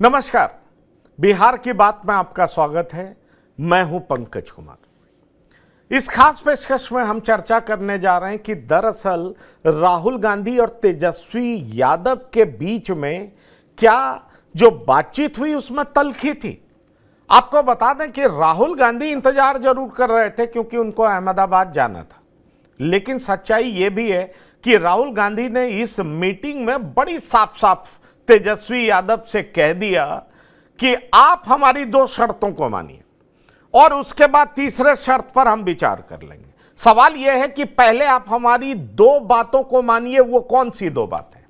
नमस्कार, बिहार की बात में आपका स्वागत है। मैं हूं पंकज कुमार। इस खास पेशकश में हम चर्चा करने जा रहे हैं कि दरअसल राहुल गांधी और तेजस्वी यादव के बीच में क्या जो बातचीत हुई उसमें तल्खी थी। आपको बता दें कि राहुल गांधी इंतजार जरूर कर रहे थे क्योंकि उनको अहमदाबाद जाना था, लेकिन सच्चाई यह भी है कि राहुल गांधी ने इस मीटिंग में बड़ी साफ साफ तेजस्वी यादव से कह दिया कि आप हमारी दो शर्तों को मानिए और उसके बाद तीसरे शर्त पर हम विचार कर लेंगे। सवाल यह है कि पहले आप हमारी दो बातों को मानिए। वो कौन सी दो बातें,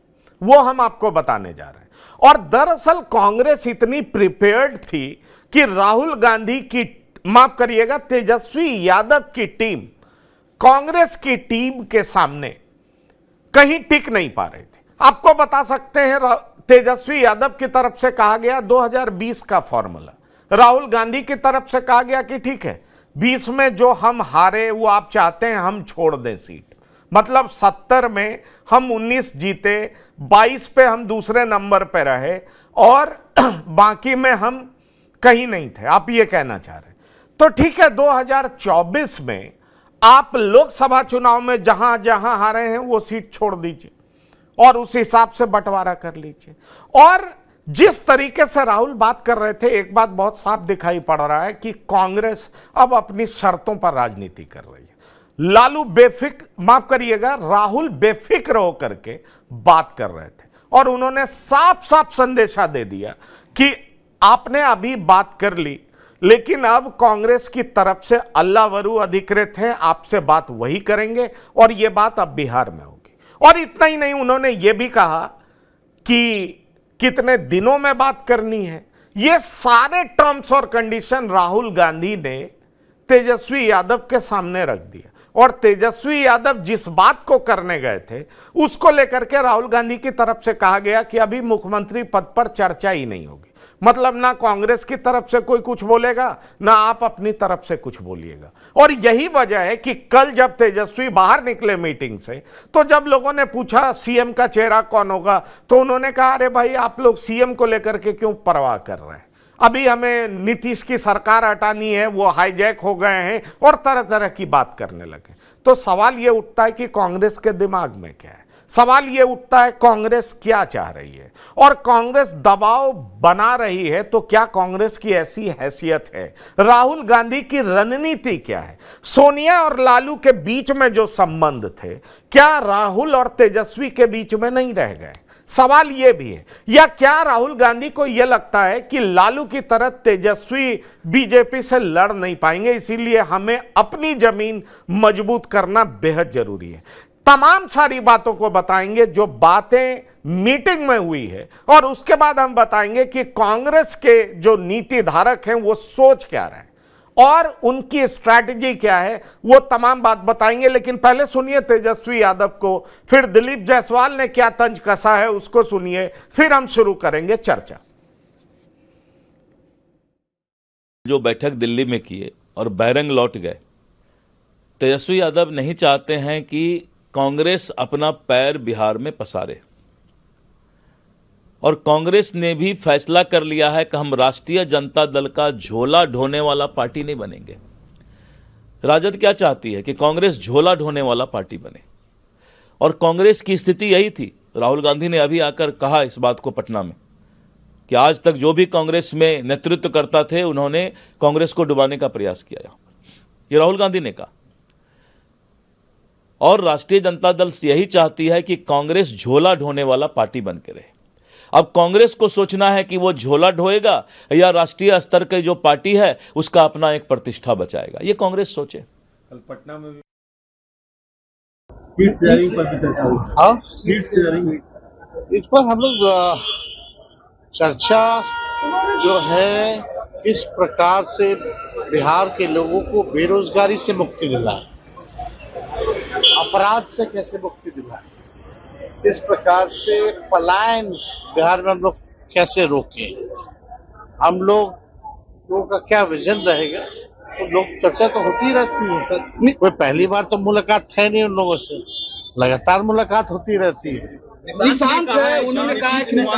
वो हम आपको बताने जा रहे हैं। और दरअसल कांग्रेस इतनी प्रिपेयर्ड थी कि राहुल गांधी की, माफ करिएगा, तेजस्वी यादव की टीम कांग्रेस की टीम के सामने कहीं टिक नहीं पा रही थी। आपको बता सकते हैं, तेजस्वी यादव की तरफ से कहा गया 2020 का फॉर्मूला, राहुल गांधी की तरफ से कहा गया कि ठीक है 20 में जो हम हारे वो आप चाहते हैं हम छोड़ दें सीट, मतलब 70 में हम 19 जीते, 22 पे हम दूसरे नंबर पे रहे और बाकी में हम कहीं नहीं थे, आप ये कहना चाह रहे हैं। तो ठीक है, 2024 में आप लोकसभा चुनाव में जहां जहां हारे हैं वो सीट छोड़ दीजिए और उस हिसाब से बंटवारा कर लीजिए। और जिस तरीके से राहुल बात कर रहे थे, एक बात बहुत साफ दिखाई पड़ रहा है कि कांग्रेस अब अपनी शर्तों पर राजनीति कर रही है। लालू माफ करिएगा, राहुल बेफिक्र होकर के बात कर रहे थे और उन्होंने साफ साफ संदेशा दे दिया कि आपने अभी बात कर ली, लेकिन अब कांग्रेस की तरफ से अल्लाह वरू अधिकृत है, आपसे बात वही करेंगे और यह बात अब बिहार में होगी। और इतना ही नहीं, उन्होंने यह भी कहा कि कितने दिनों में बात करनी है। ये सारे टर्म्स और कंडीशन राहुल गांधी ने तेजस्वी यादव के सामने रख दिया और तेजस्वी यादव जिस बात को करने गए थे उसको लेकर के राहुल गांधी की तरफ से कहा गया कि अभी मुख्यमंत्री पद पर चर्चा ही नहीं होगी। मतलब ना कांग्रेस की तरफ से कोई कुछ बोलेगा, ना आप अपनी तरफ से कुछ बोलिएगा। और यही वजह है कि कल जब तेजस्वी बाहर निकले मीटिंग से, तो जब लोगों ने पूछा सीएम का चेहरा कौन होगा, तो उन्होंने कहा अरे भाई आप लोग सीएम को लेकर के क्यों परवाह कर रहे हैं, अभी हमें नीतीश की सरकार हटानी है, वो हाईजैक हो गए हैं और तरह तरह की बात करने लगे। तो सवाल ये उठता है कि कांग्रेस के दिमाग में क्या है, सवाल ये उठता है कांग्रेस क्या चाह रही है और कांग्रेस दबाव बना रही है तो क्या कांग्रेस की ऐसी हैसियत है, राहुल गांधी की रणनीति क्या है, सोनिया और लालू के बीच में जो संबंध थे क्या राहुल और तेजस्वी के बीच में नहीं रह गए। सवाल यह भी है, या क्या राहुल गांधी को यह लगता है कि लालू की तरह तेजस्वी बीजेपी से लड़ नहीं पाएंगे, इसीलिए हमें अपनी जमीन मजबूत करना बेहद जरूरी है। तमाम सारी बातों को बताएंगे जो बातें मीटिंग में हुई है और उसके बाद हम बताएंगे कि कांग्रेस के जो नीति धारक हैं वो सोच क्या रहे हैं और उनकी स्ट्रैटेजी क्या है, वो तमाम बात बताएंगे। लेकिन पहले सुनिए तेजस्वी यादव को, फिर दिलीप जायसवाल ने क्या तंज कसा है उसको सुनिए, फिर हम शुरू करेंगे चर्चा। जो बैठक दिल्ली में किए और बैरंग लौट गए, तेजस्वी यादव नहीं चाहते हैं कि कांग्रेस अपना पैर बिहार में पसारे और कांग्रेस ने भी फैसला कर लिया है कि हम राष्ट्रीय जनता दल का झोला ढोने वाला पार्टी नहीं बनेंगे। राजद क्या चाहती है कि कांग्रेस झोला ढोने वाला पार्टी बने और कांग्रेस की स्थिति यही थी। राहुल गांधी ने अभी आकर कहा इस बात को पटना में कि आज तक जो भी कांग्रेस में नेतृत्व करता थे उन्होंने कांग्रेस को डुबाने का प्रयास किया, ये राहुल गांधी ने कहा। और राष्ट्रीय जनता दल यही चाहती है कि कांग्रेस झोला ढोने वाला पार्टी बन के रहे। अब कांग्रेस को सोचना है कि वो झोला ढोएगा या राष्ट्रीय स्तर की जो पार्टी है उसका अपना एक प्रतिष्ठा बचाएगा, ये कांग्रेस सोचे। कल पटना में भी सीट शेयरिंग पर भी चर्चा हुई। सीट शेयरिंग इस पर हम लोग चर्चा जो है किस प्रकार से बिहार के लोगों को बेरोजगारी से मुक्ति दिलाए, अपराध से कैसे मुक्ति दिलाए, इस प्रकार से पलायन बिहार में हम लोग कैसे रोकें, हम लोगों का क्या विजन रहेगा, तो लोग चर्चा तो होती रहती है। कोई पहली बार तो मुलाकात है नहीं उन लोगों से, लगातार मुलाकात होती रहती है। निशांत जो है उन्होंने कहा कि अमित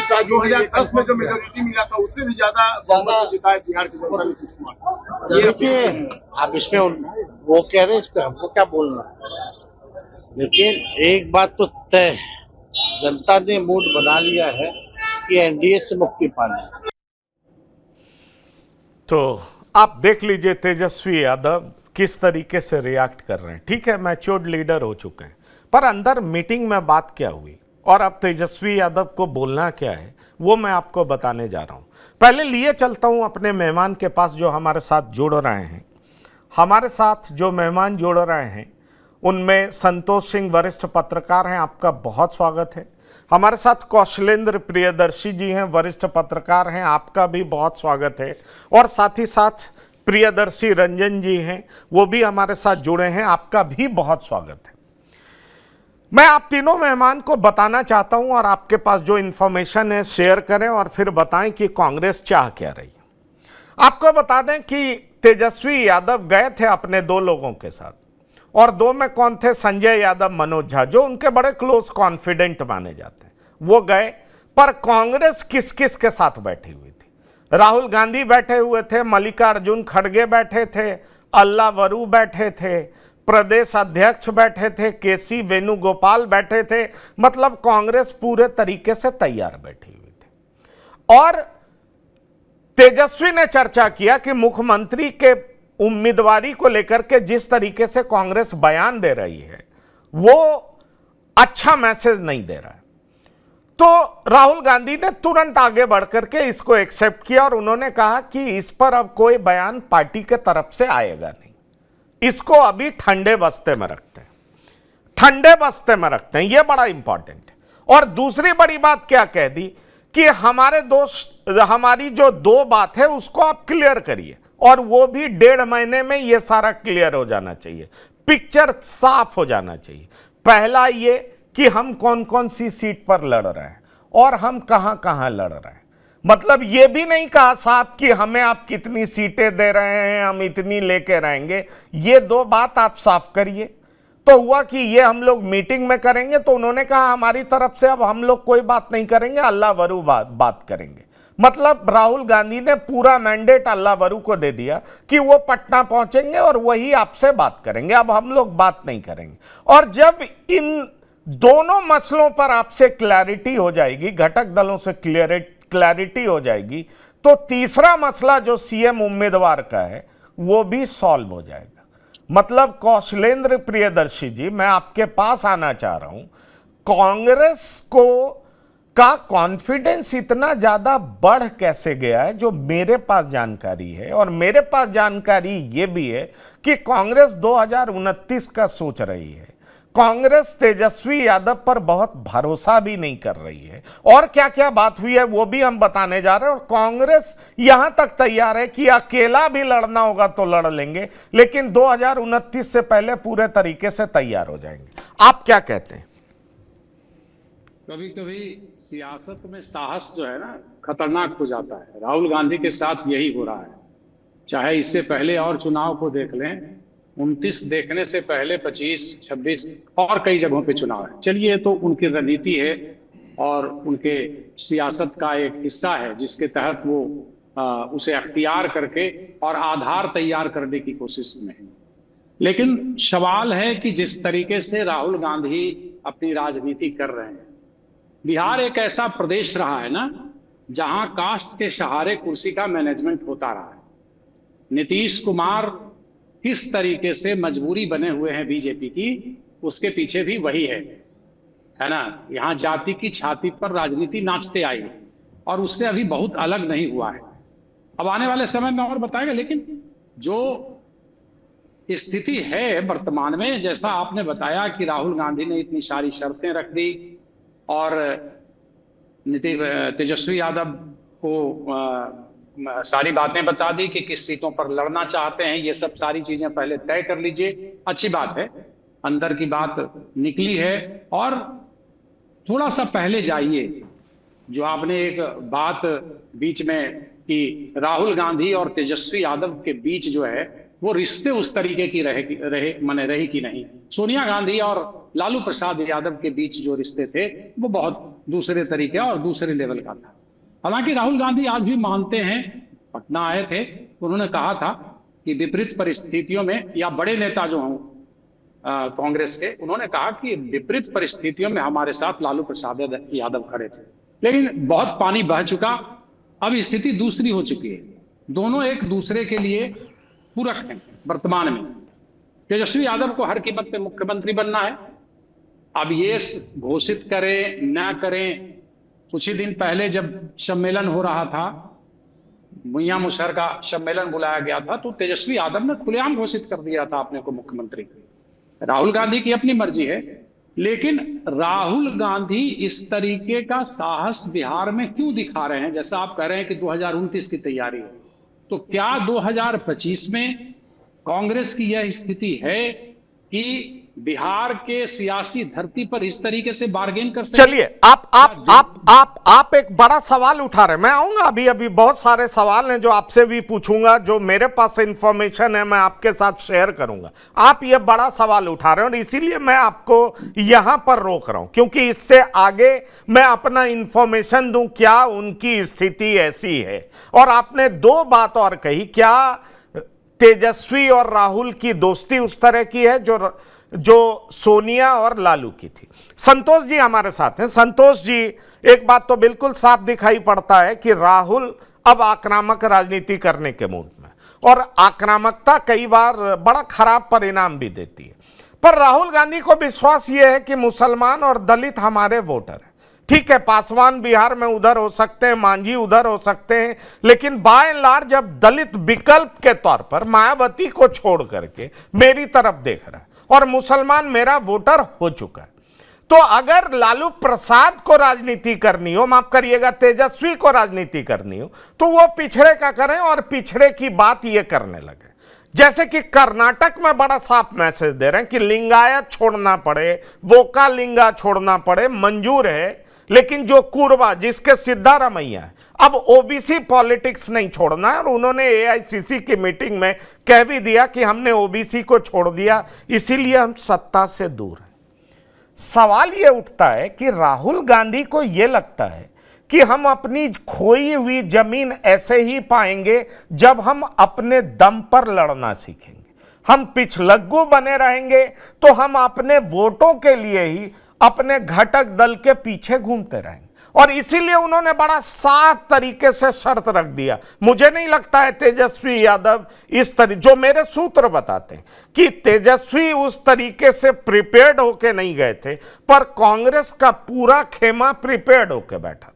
शाह 2010 में जो मेजोरिटी मिला था उससे भी ज्यादा बहुमत जीता है बिहार के जनता नीतीश कुमार। देखिए, अब इसमें वो कह रहे हैं, इस पे हमको क्या बोलना। लेकिन एक बात तो तय है, जनता ने मूड बना लिया है कि एनडीए से मुक्ति पानी है। तो आप देख लीजिए तेजस्वी यादव किस तरीके से रिएक्ट कर रहे हैं। ठीक है, मैच्योर्ड लीडर हो चुके हैं, पर अंदर मीटिंग में बात क्या हुई और अब तेजस्वी यादव को बोलना क्या है वो मैं आपको बताने जा रहा हूं। पहले लिए चलता हूं अपने मेहमान के पास जो हमारे साथ जुड़ रहे हैं। हमारे साथ जो मेहमान जुड़ रहे हैं उनमें संतोष सिंह वरिष्ठ पत्रकार हैं, आपका बहुत स्वागत है। हमारे साथ कौशलेंद्र प्रियदर्शी जी हैं, वरिष्ठ पत्रकार हैं, आपका भी बहुत स्वागत है। और साथ ही साथ प्रियदर्शी रंजन जी हैं, वो भी हमारे साथ जुड़े हैं, आपका भी बहुत स्वागत है। मैं आप तीनों मेहमान को बताना चाहता हूं और आपके पास जो इंफॉर्मेशन है शेयर करें और फिर बताएं कि कांग्रेस चाह क्या रही है। आपको बता दें कि तेजस्वी यादव गए थे अपने दो लोगों के साथ, और दो में कौन थे? संजय यादव, मनोज झा, जो उनके बड़े क्लोज कॉन्फिडेंट माने जाते हैं, वो गए। पर कांग्रेस किस किस के साथ बैठी हुई थी? राहुल गांधी बैठे हुए थे, मल्लिकार्जुन खड़गे बैठे थे, अल्ला वरू बैठे थे, प्रदेश अध्यक्ष बैठे थे, केसी वेणुगोपाल बैठे थे। मतलब कांग्रेस पूरे तरीके से तैयार बैठी हुई थी। और तेजस्वी ने चर्चा किया कि मुख्यमंत्री के उम्मीदवारी को लेकर के जिस तरीके से कांग्रेस बयान दे रही है वो अच्छा मैसेज नहीं दे रहा है। तो राहुल गांधी ने तुरंत आगे बढ़कर के इसको एक्सेप्ट किया और उन्होंने कहा कि इस पर अब कोई बयान पार्टी के तरफ से आएगा नहीं, इसको अभी ठंडे बस्ते में रखते हैं, ठंडे बस्ते में रखते हैं, यह बड़ा इंपॉर्टेंट है। और दूसरी बड़ी बात क्या कह दी कि हमारी जो दो बात है उसको आप क्लियर करिए, और वो भी 1.5 महीने में ये सारा क्लियर हो जाना चाहिए, पिक्चर साफ हो जाना चाहिए। पहला ये कि हम कौन कौन सी सीट पर लड़ रहे हैं और हम कहां कहां लड़ रहे हैं। मतलब ये भी नहीं कहा साहब कि हमें आप कितनी सीटें दे रहे हैं, हम इतनी लेके रहेंगे। ये दो बात आप साफ करिए। तो हुआ कि ये हम लोग मीटिंग में करेंगे, तो उन्होंने कहा हमारी तरफ से अब हम लोग कोई बात नहीं करेंगे, अल्लाह वरू बात करेंगे। मतलब राहुल गांधी ने पूरा मैंडेट अल्लाह वरू को दे दिया कि वो पटना पहुंचेंगे और वही आपसे बात करेंगे, अब हम लोग बात नहीं करेंगे। और जब इन दोनों मसलों पर आपसे क्लैरिटी हो जाएगी, घटक दलों से क्लैरिटी हो जाएगी, तो तीसरा मसला जो सीएम उम्मीदवार का है वो भी सॉल्व हो जाएगा। मतलब कौशलेंद्र प्रियदर्शी जी, मैं आपके पास आना चाह रहा हूं। कांग्रेस का कॉन्फिडेंस इतना ज्यादा बढ़ कैसे गया है, जो मेरे पास जानकारी है, और मेरे पास जानकारी ये भी है कि कांग्रेस 2029 का सोच रही है। कांग्रेस तेजस्वी यादव पर बहुत भरोसा भी नहीं कर रही है, और क्या क्या बात हुई है वो भी हम बताने जा रहे हैं। और कांग्रेस यहां तक तैयार है कि अकेला भी लड़ना होगा तो लड़ लेंगे, लेकिन 2029 से पहले पूरे तरीके से तैयार हो जाएंगे। आप क्या कहते हैं? कभी कभी सियासत में साहस जो है ना खतरनाक हो जाता है। राहुल गांधी के साथ यही हो रहा है। चाहे इससे पहले और चुनाव को देख लें, 29 देखने से पहले 25, 26 और कई जगहों पे चुनाव है। चलिए, तो उनकी रणनीति है और उनके सियासत का एक हिस्सा है जिसके तहत वो उसे अख्तियार करके और आधार तैयार करने की कोशिश में है। लेकिन सवाल है कि जिस तरीके से राहुल गांधी अपनी राजनीति कर रहे हैं, बिहार एक ऐसा प्रदेश रहा है ना जहां कास्ट के सहारे कुर्सी का मैनेजमेंट होता रहा है। नीतीश कुमार किस तरीके से मजबूरी बने हुए हैं बीजेपी की, उसके पीछे भी वही है ना। यहां जाति की छाती पर राजनीति नाचते आई है और उससे अभी बहुत अलग नहीं हुआ है। अब आने वाले समय में और बताएगा, लेकिन जो स्थिति है वर्तमान में, जैसा आपने बताया कि राहुल गांधी ने इतनी सारी शर्तें रख दी और तेजस्वी यादव को सारी बातें बता दी कि किस सीटों पर लड़ना चाहते हैं, ये सब सारी चीजें पहले तय कर लीजिए। अच्छी बात है, अंदर की बात निकली है। और थोड़ा सा पहले जाइए, जो आपने एक बात बीच में कि राहुल गांधी और तेजस्वी यादव के बीच जो है वो रिश्ते उस तरीके की रही कि नहीं। सोनिया गांधी और लालू प्रसाद यादव के बीच जो रिश्ते थे वो बहुत दूसरे तरीके और दूसरे लेवल का था। हालांकि राहुल गांधी आज भी मानते हैं, पटना आए थे, उन्होंने कहा था कि विपरीत परिस्थितियों में, या बड़े नेता जो हों कांग्रेस के, उन्होंने कहा कि विपरीत परिस्थितियों में हमारे साथ लालू प्रसाद यादव खड़े थे। लेकिन बहुत पानी बह चुका, अब स्थिति दूसरी हो चुकी है। दोनों एक दूसरे के लिए पूरक हैं वर्तमान में। तेजस्वी यादव को हर कीमत पे मुख्यमंत्री बनना है। अब ये घोषित करें ना करें, कुछ ही दिन पहले जब सम्मेलन हो रहा था, मियां मुशर्रफ का सम्मेलन बुलाया गया था, तो तेजस्वी यादव ने खुलेआम घोषित कर दिया था अपने को मुख्यमंत्री। राहुल गांधी की अपनी मर्जी है, लेकिन राहुल गांधी इस तरीके का साहस बिहार में क्यों दिखा रहे हैं? जैसा आप कह रहे हैं कि 2029 की तैयारी है, तो क्या 2025 में कांग्रेस की यह स्थिति है कि बिहार के सियासी धरती पर इस तरीके से बार्गेन कर सकते? चलिए, आप एक बड़ा सवाल उठा रहे हैं। मैं आऊंगा, अभी बहुत सारे सवाल हैं जो आपसे भी पूछूंगा, जो मेरे पास इंफॉर्मेशन है मैं आपके साथ शेयर करूंगा। आप ये बड़ा सवाल उठा रहे हैं और इसीलिए मैं आपको यहां पर रोक रहा हूं, क्योंकि इससे आगे मैं अपना इंफॉर्मेशन दूं क्या उनकी स्थिति ऐसी है। और आपने दो बात और कही, क्या तेजस्वी और राहुल की दोस्ती उस तरह की है जो सोनिया और लालू की थी। संतोष जी हमारे साथ हैं। संतोष जी, एक बात तो बिल्कुल साफ दिखाई पड़ता है कि राहुल अब आक्रामक राजनीति करने के मूड में, और आक्रामकता कई बार बड़ा खराब परिणाम भी देती है। पर राहुल गांधी को विश्वास यह है कि मुसलमान और दलित हमारे वोटर हैं। ठीक है, पासवान बिहार में उधर हो सकते हैं, मांझी उधर हो सकते हैं, लेकिन बाय एंड लार्ज जब दलित विकल्प के तौर पर मायावती को छोड़ करके मेरी तरफ देख रहा है और मुसलमान मेरा वोटर हो चुका है, तो अगर लालू प्रसाद को राजनीति करनी हो, माफ करिएगा तेजस्वी को राजनीति करनी हो, तो वो पिछड़े का करें और पिछड़े की बात ये करने लगे। जैसे कि कर्नाटक में बड़ा साफ मैसेज दे रहे हैं कि लिंगायत छोड़ना पड़े, वोका लिंगा छोड़ना पड़े, मंजूर है, लेकिन जो कुरबा जिसके सिद्धारमैया है, अब ओबीसी पॉलिटिक्स नहीं छोड़ना है। और उन्होंने एआईसीसी की मीटिंग में कह भी दिया कि हमने ओबीसी को छोड़ दिया, इसीलिए हम सत्ता से दूर हैं। सवाल यह उठता है कि राहुल गांधी को यह लगता है कि हम अपनी खोई हुई जमीन ऐसे ही पाएंगे जब हम अपने दम पर लड़ना सीखेंगे। हम पिछलग्गू बने रहेंगे तो हम अपने वोटों के लिए ही अपने घटक दल के पीछे घूमते रहेंगे। और इसीलिए उन्होंने बड़ा साफ तरीके से शर्त रख दिया। मुझे नहीं लगता है तेजस्वी यादव इस तरीके, जो मेरे सूत्र बताते हैं कि तेजस्वी उस तरीके से प्रिपेयर्ड होके नहीं गए थे, पर कांग्रेस का पूरा खेमा प्रिपेयर्ड होके बैठा था।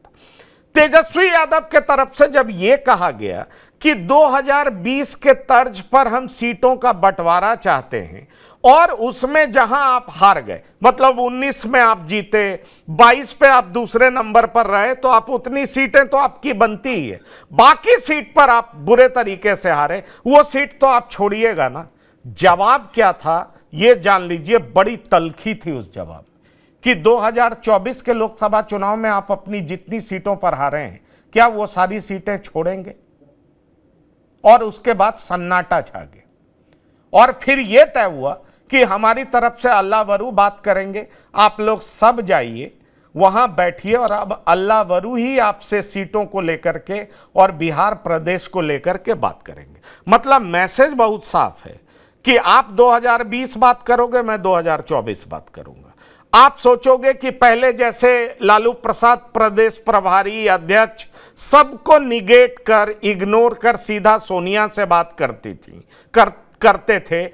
तेजस्वी यादव के तरफ से जब यह कहा गया कि 2020 के तर्ज पर हम सीटों का बंटवारा चाहते हैं, और उसमें जहां आप हार गए, मतलब 19 में आप जीते, 22 पे आप दूसरे नंबर पर रहे, तो आप उतनी सीटें तो आपकी बनती ही है, बाकी सीट पर आप बुरे तरीके से हारे, वो सीट तो आप छोड़िएगा ना। जवाब क्या था ये जान लीजिए, बड़ी तलखी थी उस जवाब कि 2024 के लोकसभा चुनाव में आप अपनी जितनी सीटों पर हारे हैं, क्या वो सारी सीटें छोड़ेंगे? और उसके बाद सन्नाटा छा गया, और फिर यह तय हुआ कि हमारी तरफ से अल्लाह वरू बात करेंगे, आप लोग सब जाइए वहां बैठिए, और अब अल्लाह वरू ही आपसे सीटों को लेकर के और बिहार प्रदेश को लेकर के बात करेंगे। मतलब मैसेज बहुत साफ है कि आप 2020 बात करोगे, मैं 2024 बात करूंगा। आप सोचोगे कि पहले जैसे लालू प्रसाद प्रदेश प्रभारी अध्यक्ष सबको निगेट कर, इग्नोर कर सीधा सोनिया से बात करते थे,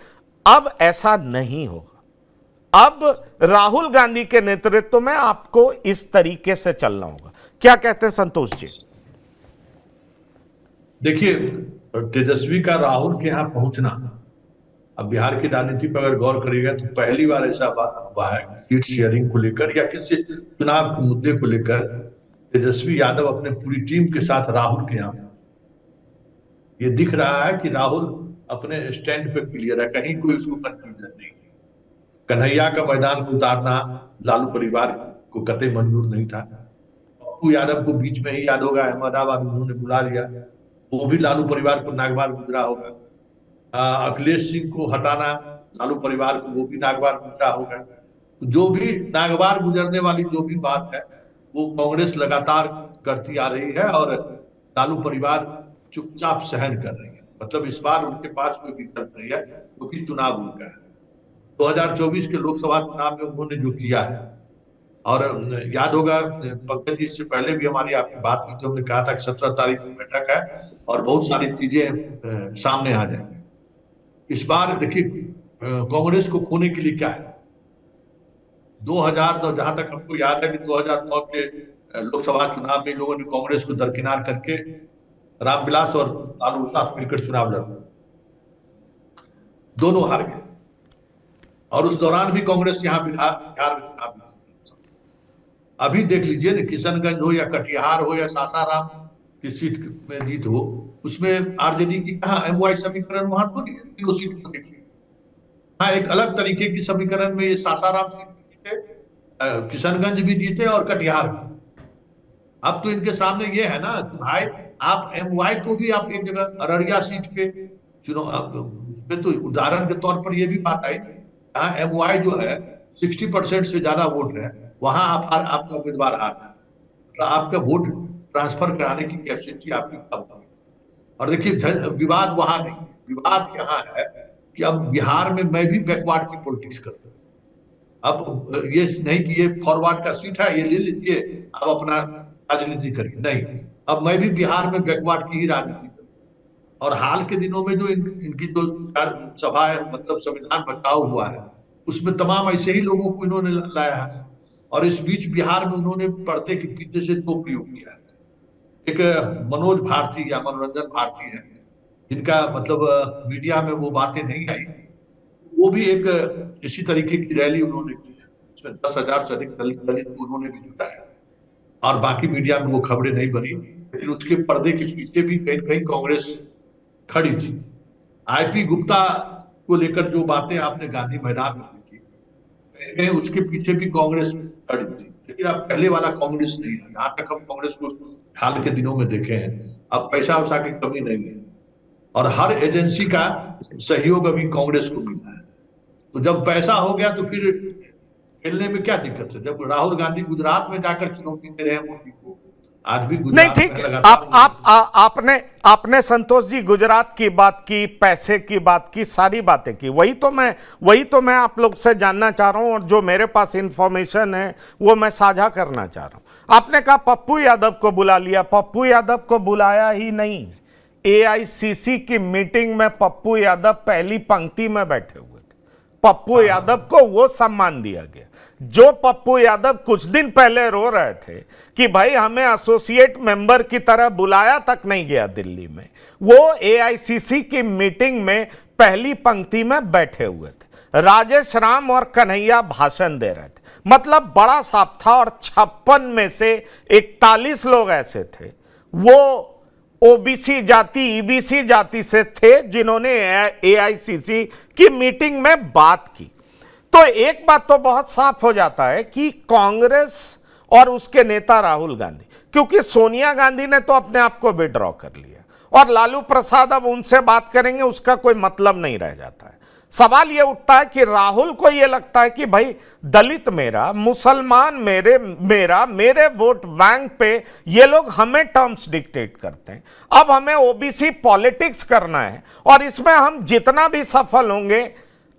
अब ऐसा नहीं होगा। अब राहुल गांधी के नेतृत्व में आपको इस तरीके से चलना होगा। क्या कहते हैं संतोष जी? देखिए, तेजस्वी का राहुल के यहां पहुंचना, अब बिहार की राजनीति पर अगर गौर करिएगा तो पहली बार ऐसा हुआ है सीट शेयरिंग को लेकर या किसी चुनाव के मुद्दे को लेकर तेजस्वी यादव अपने पूरी टीम के साथ राहुल के यहाँ, ये दिख रहा है कि राहुल अपने स्टैंड पे क्लियर है, कहीं कोई उसको कंफ्यूजन नहीं। कन्हैया का मैदान को उतारना लालू परिवार को कतई मंजूर नहीं था। पप्पू यादव को बीच में ही याद होगा, अहमदाबाद उन्होंने बुला लिया, वो भी लालू परिवार को नागवार गुजरा होगा। अखिलेश सिंह को हटाना, लालू परिवार को, वो भी नागवार गुजरा होगा। जो भी नागवार गुजरने वाली जो भी बात है वो कांग्रेस लगातार करती आ रही है और लालू परिवार चुपचाप सहन कर रही है। मतलब इस बार उनके पास कोई विकल्प नहीं है क्योंकि चुनाव उनका है। 2024 के लोकसभा चुनाव में उन्होंने जो किया है, और याद होगा पंकज जी, इससे पहले भी हमारी आपकी बात हुई थी, हमने कहा था कि 17 तारीख को बैठक है और बहुत सारी चीजें सामने आ जाएंगी। इस बार देखिए कांग्रेस को खोने के लिए क्या है, 2009, जहां तक हमको याद है कि 2009 के लोकसभा चुनाव में लोगों ने कांग्रेस को दरकिनार करके रामविलास और लालू साथ मिलकर चुनाव लड़ा, दोनों हार गए। और उस दौरान भी कांग्रेस यहाँ बिहार में चुनाव लड़ी। अभी देख लीजिए ना, किशनगंज हो या कटिहार हो या सासाराम की सीट में जीत हो, उसमें आरजेडी की कहा एमवाई समीकरण वहां तो नहीं है। तीनों सीट को देखिए, हाँ एक अलग तरीके की समीकरण में ये सासाराम सीट जीते, किशनगंज भी जीते और कटिहार भी। अब तो इनके सामने ये है ना कि भाई आप एमवाई को भी आप एक जगह अररिया सीट पे चुनाव में, तो उदाहरण के तौर पर ये भी बात आई, जहाँ एमवाई जो है 60% से ज्यादा वोट है, वहां आपका उम्मीदवार हार रहा है, तो आपका वोट ट्रांसफर कराने की कैपेसिटी आपकी कम है। और देखिए विवाद वहां नहीं, विवाद यहाँ है कि अब बिहार में मैं भी बैकवर्ड की पॉलिटिक्स करता हूँ। अब ये नहीं कि ये फॉरवर्ड का सीट है, ये ले लीजिए, अब अपना राजनीति करिए, नहीं, अब मैं भी बिहार में बैकवर्ड की ही राजनीति करूँ। और हाल के दिनों में जो इनकी जो सभा है, मतलब संविधान बचाव हुआ है, उसमें तमाम ऐसे ही लोगों को इन्होंने लाया है। और इस बीच बिहार में उन्होंने पर्दे के पीछे से दो प्रयोग किया है। एक मनोज भारती या मनोरंजन भारती है, जिनका मतलब मीडिया में वो बातें नहीं आई, वो भी एक इसी तरीके की रैली उन्होंने की है, उसमें 10,000 से अधिक दलित को उन्होंने भी जुटाया और बाकी मीडिया में वो खबरें नहीं बनी, लेकिन उसके पर्दे के पीछे भी कहीं कहीं कांग्रेस खड़ी थी। आईपी गुप्ता को लेकर जो बातें आपने गांधी मैदान में देखी, कहीं उसके पीछे भी कांग्रेस खड़ी थी, लेकिन अब पहले वाला कांग्रेस नहीं है। यहाँ तक हम कांग्रेस को हाल के दिनों में देखे हैं, अब पैसा वैसा की कमी नहीं है और हर एजेंसी का सहयोग अभी कांग्रेस को मिला है। तो जब पैसा हो गया तो फिर खेलने में क्या दिक्कत है। जब राहुल गांधी गुजरात में जाकर चुनौती दे रहे हैं मोदी को, आज भी नहीं गुजरात ठीक में है, लगातार आपने संतोष जी गुजरात की बात की, पैसे की बात की, सारी बातें की। वही तो मैं आप लोग से जानना चाह रहा हूं और जो मेरे पास इंफॉर्मेशन है वो मैं साझा करना चाह रहा हूं। आपने कहा पप्पू यादव को बुला लिया, पप्पू यादव को बुलाया ही नहीं। एआईसीसी की मीटिंग में पप्पू यादव पहली पंक्ति में बैठे हुए थे, पप्पू यादव को वो सम्मान दिया गया। जो पप्पू यादव कुछ दिन पहले रो रहे थे कि भाई हमें एसोसिएट मेंबर की तरह बुलाया तक नहीं गया दिल्ली में, वो एआईसीसी की मीटिंग में पहली पंक्ति में बैठे हुए थे। राजेश राम और कन्हैया भाषण दे रहे थे, मतलब बड़ा साफ था। और 56 में से 41 लोग ऐसे थे वो ओबीसी जाति, ईबीसी जाति से थे जिन्होंने एआईसीसी की मीटिंग में बात की। तो एक बात तो बहुत साफ हो जाता है कि कांग्रेस और उसके नेता राहुल गांधी, क्योंकि सोनिया गांधी ने तो अपने आप को विड्रॉ कर लिया और लालू प्रसाद अब उनसे बात करेंगे, उसका कोई मतलब नहीं रह जाता है। सवाल यह उठता है कि राहुल को यह लगता है कि भाई दलित मेरा, मुसलमान मेरे वोट बैंक पे ये लोग हमें टर्म्स डिक्टेट करते हैं, अब हमें ओबीसी पॉलिटिक्स करना है और इसमें हम जितना भी सफल होंगे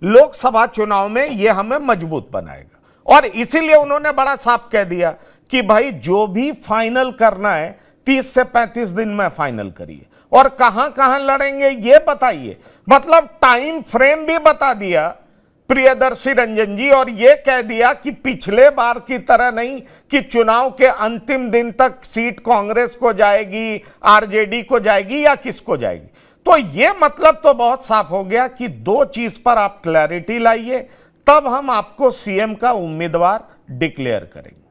लोकसभा चुनाव में ये हमें मजबूत बनाएगा। और इसीलिए उन्होंने बड़ा साफ कह दिया कि भाई जो भी फाइनल करना है 30 से 35 दिन में फाइनल करिए और कहां कहां लड़ेंगे ये बताइए। मतलब टाइम फ्रेम भी बता दिया प्रियदर्शी रंजन जी, और ये कह दिया कि पिछले बार की तरह नहीं कि चुनाव के अंतिम दिन तक सीट कांग्रेस को जाएगी, आरजेडी को जाएगी या किसको जाएगी। तो ये मतलब तो बहुत साफ हो गया कि दो चीज पर आप क्लैरिटी लाइए, तब हम आपको सीएम का उम्मीदवार डिक्लेयर करेंगे।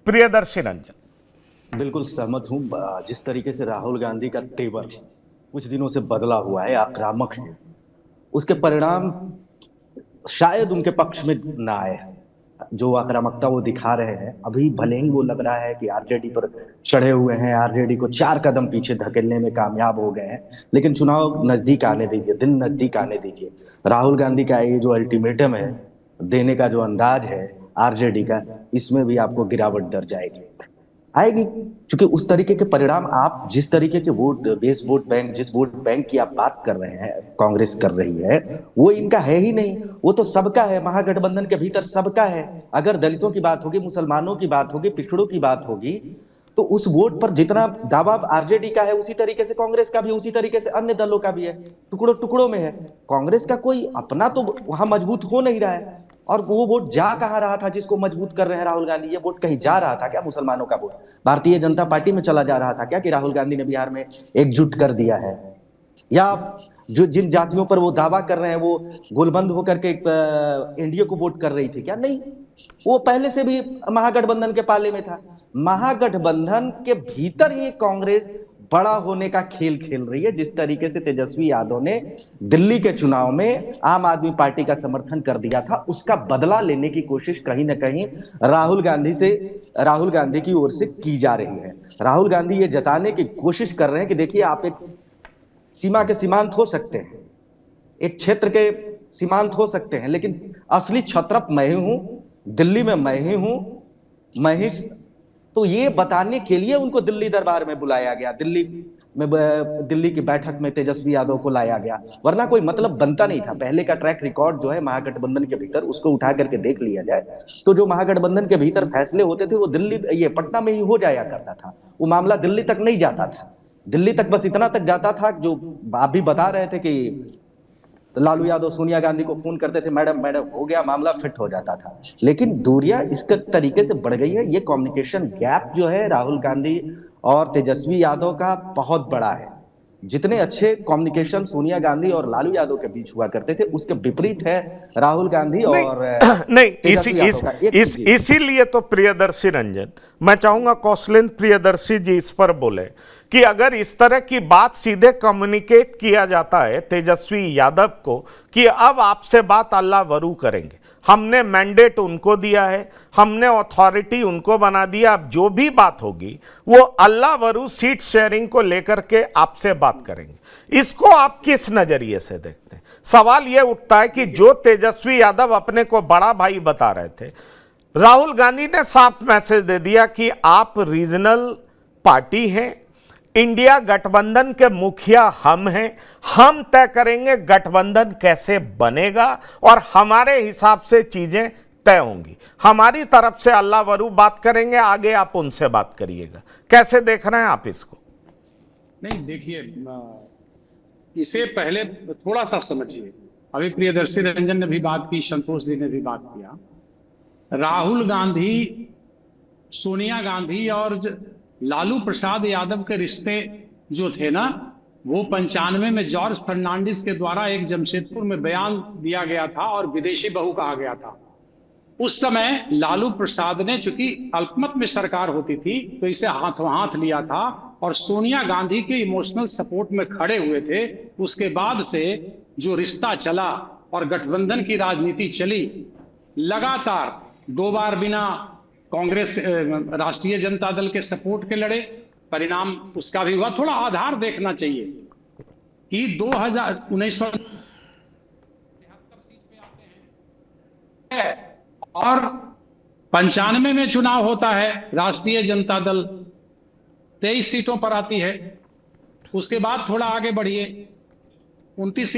प्रियदर्शी रंजन। बिल्कुल सहमत हूं। जिस तरीके से राहुल गांधी का तेवर कुछ दिनों से बदला हुआ है, आक्रामक है, उसके परिणाम शायद उनके पक्ष में ना आए। जो आक्रामकता वो दिखा रहे हैं, अभी भले ही वो लग रहा है कि आरजेडी पर चढ़े हुए हैं, आरजेडी को 4 कदम पीछे धकेलने में कामयाब हो गए हैं, लेकिन चुनाव नजदीक आने दीजिए, दिन नजदीक आने दीजिए। राहुल गांधी का ये जो अल्टीमेटम है देने का जो अंदाज है आरजेडी का, इसमें भी आपको गिरावट दर्ज आएगी, क्योंकि उस तरीके के परिणाम, आप जिस तरीके के वोट बेस वोट बैंक, जिस वोट बैंक की आप बात कर रहे हैं, कांग्रेस कर रही है, वो इनका है ही नहीं। वो तो सबका है, महागठबंधन के भीतर सबका है। अगर दलितों की बात होगी, मुसलमानों की बात होगी, पिछड़ों की बात होगी, तो उस वोट पर जितना दावा आरजेडी का है, उसी तरीके से कांग्रेस का भी, उसी तरीके से अन्य दलों का भी है। टुकड़ों टुकड़ों में है। कांग्रेस का कोई अपना तो वहां मजबूत हो नहीं रहा है। और वो वोट जा कहां रहा था जिसको मजबूत कर रहे हैं राहुल गांधी? ये वोट कहीं जा रहा था क्या? मुसलमानों का वोट भारतीय जनता पार्टी में चला जा रहा था क्या, कि राहुल गांधी ने बिहार में एकजुट कर दिया है? या जो जिन जातियों पर वो दावा कर रहे हैं वो गोलबंद होकर के एनडीए को वोट कर रही थी क्या? नहीं, वो पहले से भी महागठबंधन के पाले में था। महागठबंधन के भीतर ही कांग्रेस बड़ा होने का खेल खेल रही है। जिस तरीके से तेजस्वी यादव ने दिल्ली के चुनाव में आम आदमी पार्टी का समर्थन कर दिया था, उसका बदला लेने की कोशिश कहीं ना कहीं राहुल गांधी की ओर से की जा रही है। राहुल गांधी ये जताने की कोशिश कर रहे हैं कि देखिए, आप एक सीमा के सीमांत हो सकते हैं, एक क्षेत्र के सीमांत हो सकते हैं, लेकिन असली छत्रप मैं ही हूं, दिल्ली में मैं ही हूं, मैं ही। तो ये बताने के लिए उनको दिल्ली दरबार में बुलाया गया, दिल्ली की बैठक में तेजस्वी यादव को लाया गया, वरना कोई मतलब बनता नहीं था। पहले का ट्रैक रिकॉर्ड जो है महागठबंधन के भीतर, उसको उठा करके देख लिया जाए तो जो महागठबंधन के भीतर फैसले होते थे वो पटना में ही हो जाया करता था। वो मामला दिल्ली तक नहीं जाता था। दिल्ली तक बस इतना तक जाता था, जो आप भी बता रहे थे कि लालू यादव सोनिया गांधी को फोन करते थे, मैडम हो गया, मामला फिट हो जाता था। लेकिन दूरियां इस तरीके से बढ़ गई है। ये कम्युनिकेशन गैप जो है राहुल गांधी और तेजस्वी यादव का बहुत बड़ा है। जितने अच्छे कम्युनिकेशन सोनिया गांधी और लालू यादव के बीच हुआ करते थे, उसके विपरीत है राहुल गांधी और इसीलिए तो प्रियदर्शी रंजन, मैं चाहूंगा कौशलेंद्र प्रियदर्शी जी इस पर बोले कि अगर इस तरह की बात सीधे कम्युनिकेट किया जाता है तेजस्वी यादव को कि अब आपसे बात अल्लाह वरू करेंगे, हमने मैंडेट उनको दिया है, हमने अथॉरिटी उनको बना दिया, अब जो भी बात होगी वो अल्लाह वरू सीट शेयरिंग को लेकर के आपसे बात करेंगे, इसको आप किस नजरिए से देखते हैं? सवाल यह उठता है कि जो तेजस्वी यादव अपने को बड़ा भाई बता रहे थे, राहुल गांधी ने साफ मैसेज दे दिया कि आप रीजनल पार्टी हैं, इंडिया गठबंधन के मुखिया हम हैं, हम तय करेंगे गठबंधन कैसे बनेगा और हमारे हिसाब से चीजें तय होंगी, हमारी तरफ से अल्लाह वरू बात करेंगे, आगे आप उनसे बात करिएगा। कैसे देख रहे हैं आप इसको? नहीं, देखिए, इसे पहले थोड़ा सा समझिए। अभी प्रियदर्शी रंजन ने भी बात की, संतोष जी ने भी बात किया। राहुल गांधी, सोनिया गांधी और लालू प्रसाद यादव के रिश्ते जो थे ना, वो 95 में जॉर्ज फर्नांडिस के द्वारा एक जमशेदपुर में बयान दिया गया था और विदेशी बहू कहा गया था। उस समय लालू प्रसाद ने, चूंकि अल्पमत में सरकार होती थी, तो इसे हाथों हाथ लिया था और सोनिया गांधी के इमोशनल सपोर्ट में खड़े हुए थे। उसके बाद से जो रिश्ता चला और गठबंधन की राजनीति चली, लगातार 2 बार बिना कांग्रेस राष्ट्रीय जनता दल के सपोर्ट के लड़े, परिणाम उसका भी हुआ। थोड़ा आधार देखना चाहिए कि 1973 सीट पे आते हैं और 95 में चुनाव होता है, राष्ट्रीय जनता दल 23 सीटों पर आती है। उसके बाद थोड़ा आगे बढ़िए, 29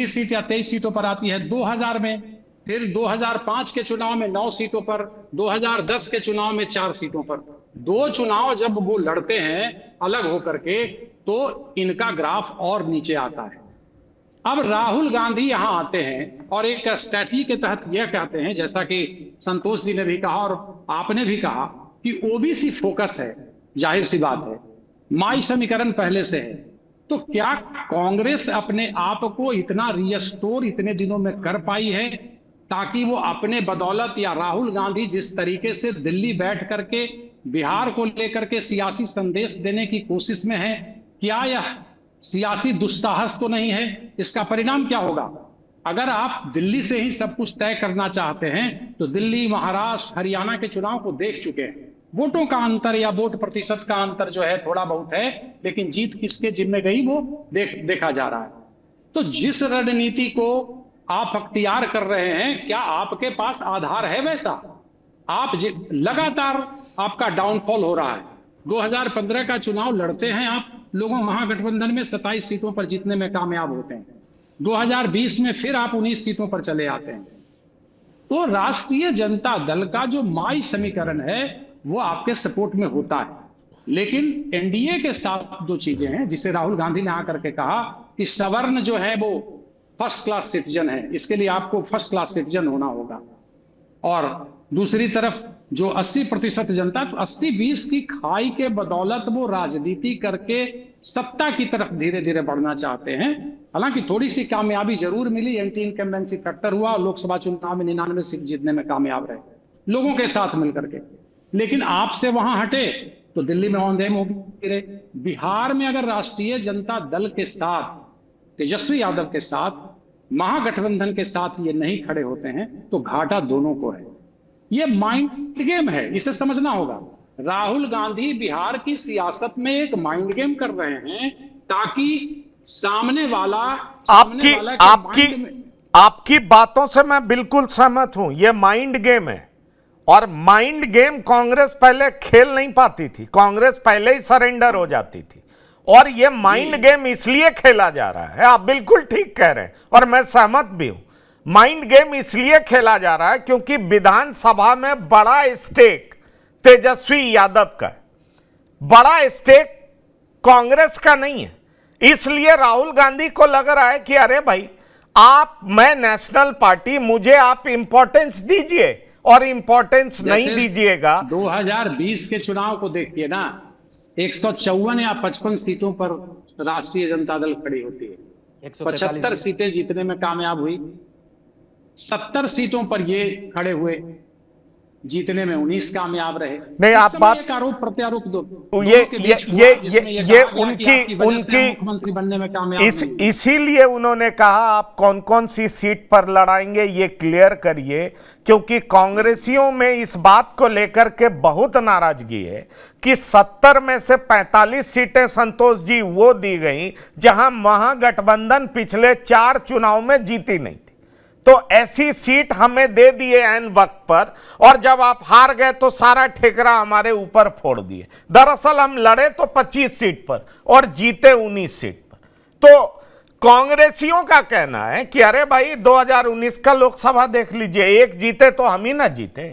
सीट या 23 सीटों पर आती है 2000 में, फिर 2005 के चुनाव में 9 सीटों पर, 2010 के चुनाव में 4 सीटों पर। 2 चुनाव जब वो लड़ते हैं अलग होकर के, तो इनका ग्राफ और नीचे आता है। अब राहुल गांधी यहां आते हैं और एक स्ट्रैटेजी के तहत यह कहते हैं, जैसा कि संतोष जी ने भी कहा और आपने भी कहा, कि ओबीसी फोकस है। जाहिर सी बात है, माई समीकरण पहले से है। तो क्या कांग्रेस अपने आप को इतना रिस्टोर इतने दिनों में कर पाई है ताकि वो अपने बदौलत, या राहुल गांधी जिस तरीके से दिल्ली बैठ करके बिहार को लेकर के सियासी संदेश देने की कोशिश में है, क्या यह सियासी दुस्साहस तो नहीं है? इसका परिणाम क्या होगा? अगर आप दिल्ली से ही सब कुछ तय करना चाहते हैं तो दिल्ली, महाराष्ट्र, हरियाणा के चुनाव को देख चुके हैं। वोटों का अंतर या वोट प्रतिशत का अंतर जो है थोड़ा बहुत है, लेकिन जीत किसके जिम्मे गई वो देखा जा रहा है। तो जिस रणनीति को आप अख्तियार कर रहे हैं, क्या आपके पास आधार है वैसा? आप लगातार आपका डाउनफॉल हो रहा है। 2015 का चुनाव लड़ते हैं आप लोगों, महागठबंधन में 27 सीटों पर जीतने में कामयाब होते हैं। 2020 में फिर आप 19 सीटों पर चले आते हैं। तो राष्ट्रीय जनता दल का जो माई समीकरण है वो आपके सपोर्ट में होता है, लेकिन एनडीए के साथ दो चीजें हैं, जिसे राहुल गांधी ने आकर के कहा कि सवर्ण जो है वो फर्स्ट क्लास सिटीजन है, इसके लिए आपको फर्स्ट क्लास सिटीजन होना होगा। और दूसरी तरफ जो 80% जनता, तो 80-20 की खाई के बदौलत वो राजनीति करके सत्ता की तरफ धीरे धीरे बढ़ना चाहते हैं। हालांकि थोड़ी सी कामयाबी जरूर मिली, एंटी इनकम्बेंसी फैक्टर हुआ और लोकसभा चुनाव में 99 सीट जीतने में कामयाब रहे लोगों के साथ मिलकर के। लेकिन आपसे वहां हटे तो दिल्ली में औंधे मुंह गिरे। बिहार में अगर राष्ट्रीय जनता दल के साथ, तेजस्वी यादव के साथ, महागठबंधन के साथ ये नहीं खड़े होते हैं तो घाटा दोनों को है। ये माइंड गेम है, इसे समझना होगा। राहुल गांधी बिहार की सियासत में एक माइंड गेम कर रहे हैं ताकि सामने वाला आपकी बातों से मैं बिल्कुल सहमत हूं। यह माइंड गेम है और माइंड गेम कांग्रेस पहले खेल नहीं पाती थी, कांग्रेस पहले ही सरेंडर हो जाती थी। और यह माइंड गेम इसलिए खेला जा रहा है, आप बिल्कुल ठीक कह रहे हैं और मैं सहमत भी हूं। माइंड गेम इसलिए खेला जा रहा है क्योंकि विधानसभा में बड़ा स्टेक तेजस्वी यादव का है, बड़ा स्टेक कांग्रेस का नहीं है। इसलिए राहुल गांधी को लग रहा है कि अरे भाई मैं नेशनल पार्टी, मुझे आप इंपॉर्टेंस दीजिए, और इंपॉर्टेंस नहीं दीजिएगा। 2020 के चुनाव को देखिए ना, 154 या 55 सीटों पर राष्ट्रीय जनता दल खड़ी होती है, 75 सीटें जीतने में कामयाब हुई, 70 सीटों पर ये खड़े हुए, जीतने में 19 कामियाब रहे। नहीं, आप बात एक आरोप प्रत्यारोप दो ये उनकी मुख्यमंत्री बनने में कामयाब इसीलिए उन्होंने कहा आप कौन कौन सी सीट पर लड़ाएंगे ये क्लियर करिए, क्योंकि कांग्रेसियों में इस बात को लेकर के बहुत नाराजगी है कि 70 में से 45 सीटें संतोष जी वो दी गई जहां महागठबंधन पिछले 4 चुनाव में जीती नहीं। तो ऐसी सीट हमें दे दिए ऐन वक्त पर, और जब आप हार गए तो सारा ठेकरा हमारे ऊपर फोड़ दिए। दरअसल हम लड़े तो 25 सीट पर और जीते 19 सीट पर। तो कांग्रेसियों का कहना है कि अरे भाई 2019 का लोकसभा देख लीजिए, एक जीते तो हम ही ना जीते।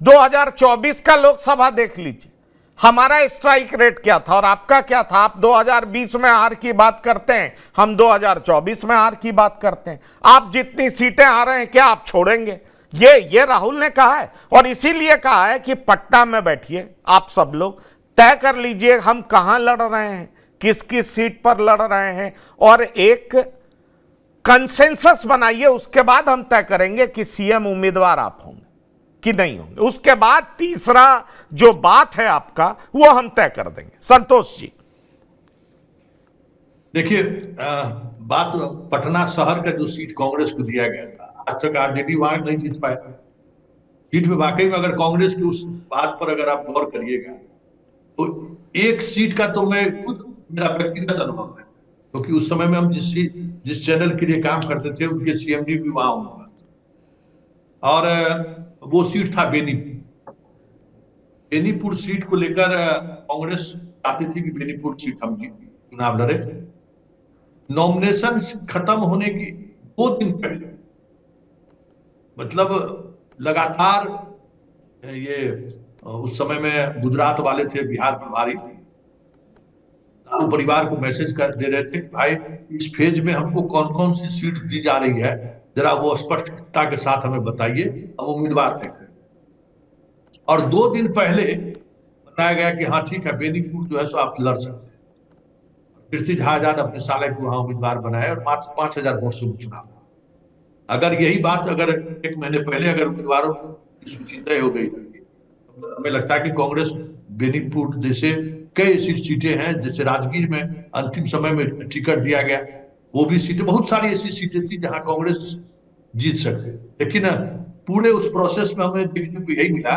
2024 का लोकसभा देख लीजिए, हमारा स्ट्राइक रेट क्या था और आपका क्या था। आप 2020 में हार की बात करते हैं, हम 2024 में हार की बात करते हैं। आप जितनी सीटें हारे हैं क्या आप छोड़ेंगे? ये राहुल ने कहा है, और इसीलिए कहा है कि पट्टा में बैठिए, आप सब लोग तय कर लीजिए हम कहां लड़ रहे हैं, किस किस सीट पर लड़ रहे हैं, और एक कंसेंसस बनाइए। उसके बाद हम तय करेंगे कि सीएम उम्मीदवार आप होंगे कि नहीं होंगे। उसके बाद तीसरा जो बात है आपका वो हम तय कर देंगे। संतोष जी देखिए, बात पटना शहर का जो सीट कांग्रेस को दिया गया था, आज तक आरजेडी वहां नहीं जीत पाया। सीट में वाकई में अगर कांग्रेस की उस बात पर अगर आप गौर करिएगा तो एक सीट का तो मैं खुद, मेरा व्यक्तिगत अनुभव है, क्योंकि उस समय में हम जिस चैनल के लिए काम करते थे उनके सीएमडी भी वहां हुआ, और वो सीट था बेनीपुर सीट को लेकर कांग्रेस चाहती थी कि बेनीपुर सीट हम चुनाव लड़े। नॉमिनेशन खत्म होने की 2 दिन पहले, मतलब लगातार ये उस समय में गुजरात वाले थे, बिहार प्रभारी, परिवार को मैसेज कर दे रहे थे भाई इस फेज में हमको कौन कौन सी सीट दी जा रही है, जरा वो स्पष्टता के साथ हमें बताइए, हम उम्मीदवार तय करें। और 2 दिन पहले बताया गया कि हाँ ठीक है, बेनीपुर जो है सो आप लड़ सकते हैं। पृथ्वीराज आजाद अपने साले को वहां उम्मीदवार बनाए और मात्र 5000 वोट से चुनाव। अगर यही बात अगर 1 महीने पहले अगर उम्मीदवारों की सूची तय हो गई, हमें लगता है कि कांग्रेस बेनीपुर जैसे कई ऐसी सीटें हैं, जैसे राजगीर में अंतिम समय में टिकट दिया गया, वो भी सीटें, बहुत सारी ऐसी सीटें थी जहां कांग्रेस जीत सकते, लेकिन पूरे उस प्रोसेस में हमें देखने को यही मिला,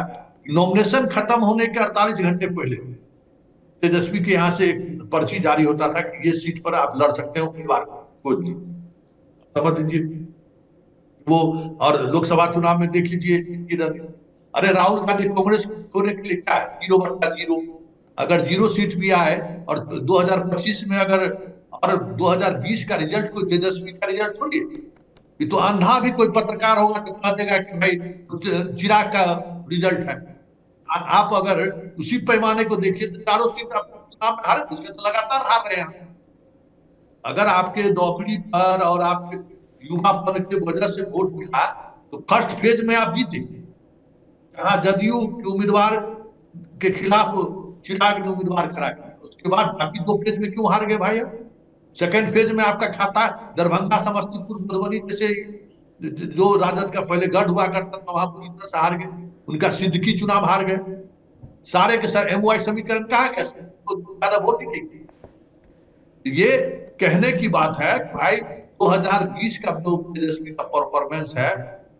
नॉमिनेशन खत्म होने के 48 घंटे पहले तेजस्वी के यहाँ से एक पर्ची जारी होता था कि ये सीट पर आप लड़ सकते हैं उम्मीदवार को, समझ लीजिए वो। और लोकसभा चुनाव में देख लीजिए, अरे राहुल गांधी कांग्रेस छोड़ने के लिए क्या है, 0/0। अगर 0 सीट भी आए और 2025 में अगर और 2020 का रिजल्ट कोई तेजस्वी का रिजल्ट थोड़ी है, ये तो अंधा भी कोई पत्रकार होगा तो कह देगा कि भाई चिराग का रिजल्ट है। आप अगर उसी पैमाने को देखिए तो 4 सीट आप चुनाव में हारे, उसके तो लगातार हार रहे हैं। अगर आपके नौकरी पर और आपके युवापन की वजह से वोट मिला तो फर्स्ट फेज में आप जीते, जहां जदयू के उम्मीदवार के खिलाफ चिराग ने उम्मीदवार खड़ा किया, उसके बाद बाकी 2 फेज में क्यों हार गए भाई? सेकेंड फेज में आपका खाता दरभंगा, समस्तीपुर, मधुबनी जैसे जो राजद का पहले गढ़ हुआ करता था वहां पूरी तरह से हार गए, उनका सिद्दीकी चुनाव हार गए, सारे के सारे MY समीकरण कहा, कैसे ज्यादा वोट ही नहीं। ये कहने की बात है कि भाई 2020 का जो तेजस्वी का परफॉर्मेंस है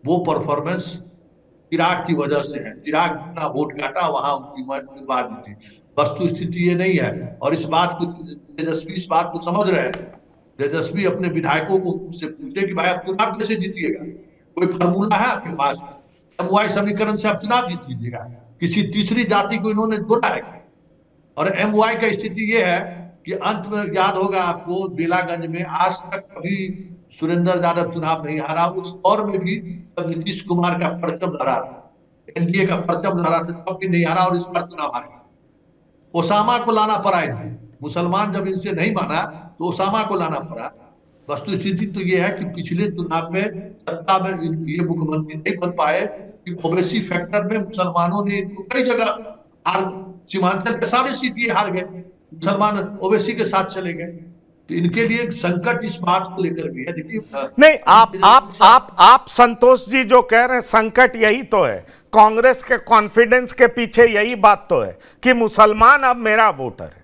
वो परफॉर्मेंस चिराग की वजह से है। चिराग जितना वोट काटा वहां उनकी उम्मीदवार थी, वस्तु स्थिति ये नहीं है। और इस बात को तेजस्वी इस बात को समझ रहे हैं। तेजस्वी अपने विधायकों को से पूछे कि भाई आप चुनाव कैसे जीतिएगा, कोई फार्मूला है आपके पास? MY समीकरण से आप चुनाव जीत लीजिएगा? किसी तीसरी जाति को इन्होंने जोड़ा है। और MY का स्थिति ये है कि अंत में याद होगा आपको, बेलागंज में आज तक कभी सुरेंद्र यादव चुनाव नहीं हारा, उस दौर में भी तब नीतीश कुमार का परचम लहरा था, NDA का परचम लहरा था, तब भी नहीं हारा और इस बार चुनाव हार गया। ओसामा को लाना पड़ा इन्हें, मुसलमान जब इनसे नहीं माना तो ओसामा को लाना पड़ा। वस्तु स्थिति तो ये है कि पिछले चुनाव में सत्ता में ये मुख्यमंत्री नहीं बन पाए कि ओबीसी फैक्टर में मुसलमानों ने कई जगह हार, सीमांचल के सारे सीट ये हार गए, मुसलमान ओबीसी के साथ चले गए। तो इनके लिए संकट इस बात को लेकर भी है। देखिए नहीं, आप संतोष जी जो कह रहे हैं संकट यही तो है, कांग्रेस के कॉन्फिडेंस के पीछे यही बात तो है कि मुसलमान अब मेरा वोटर है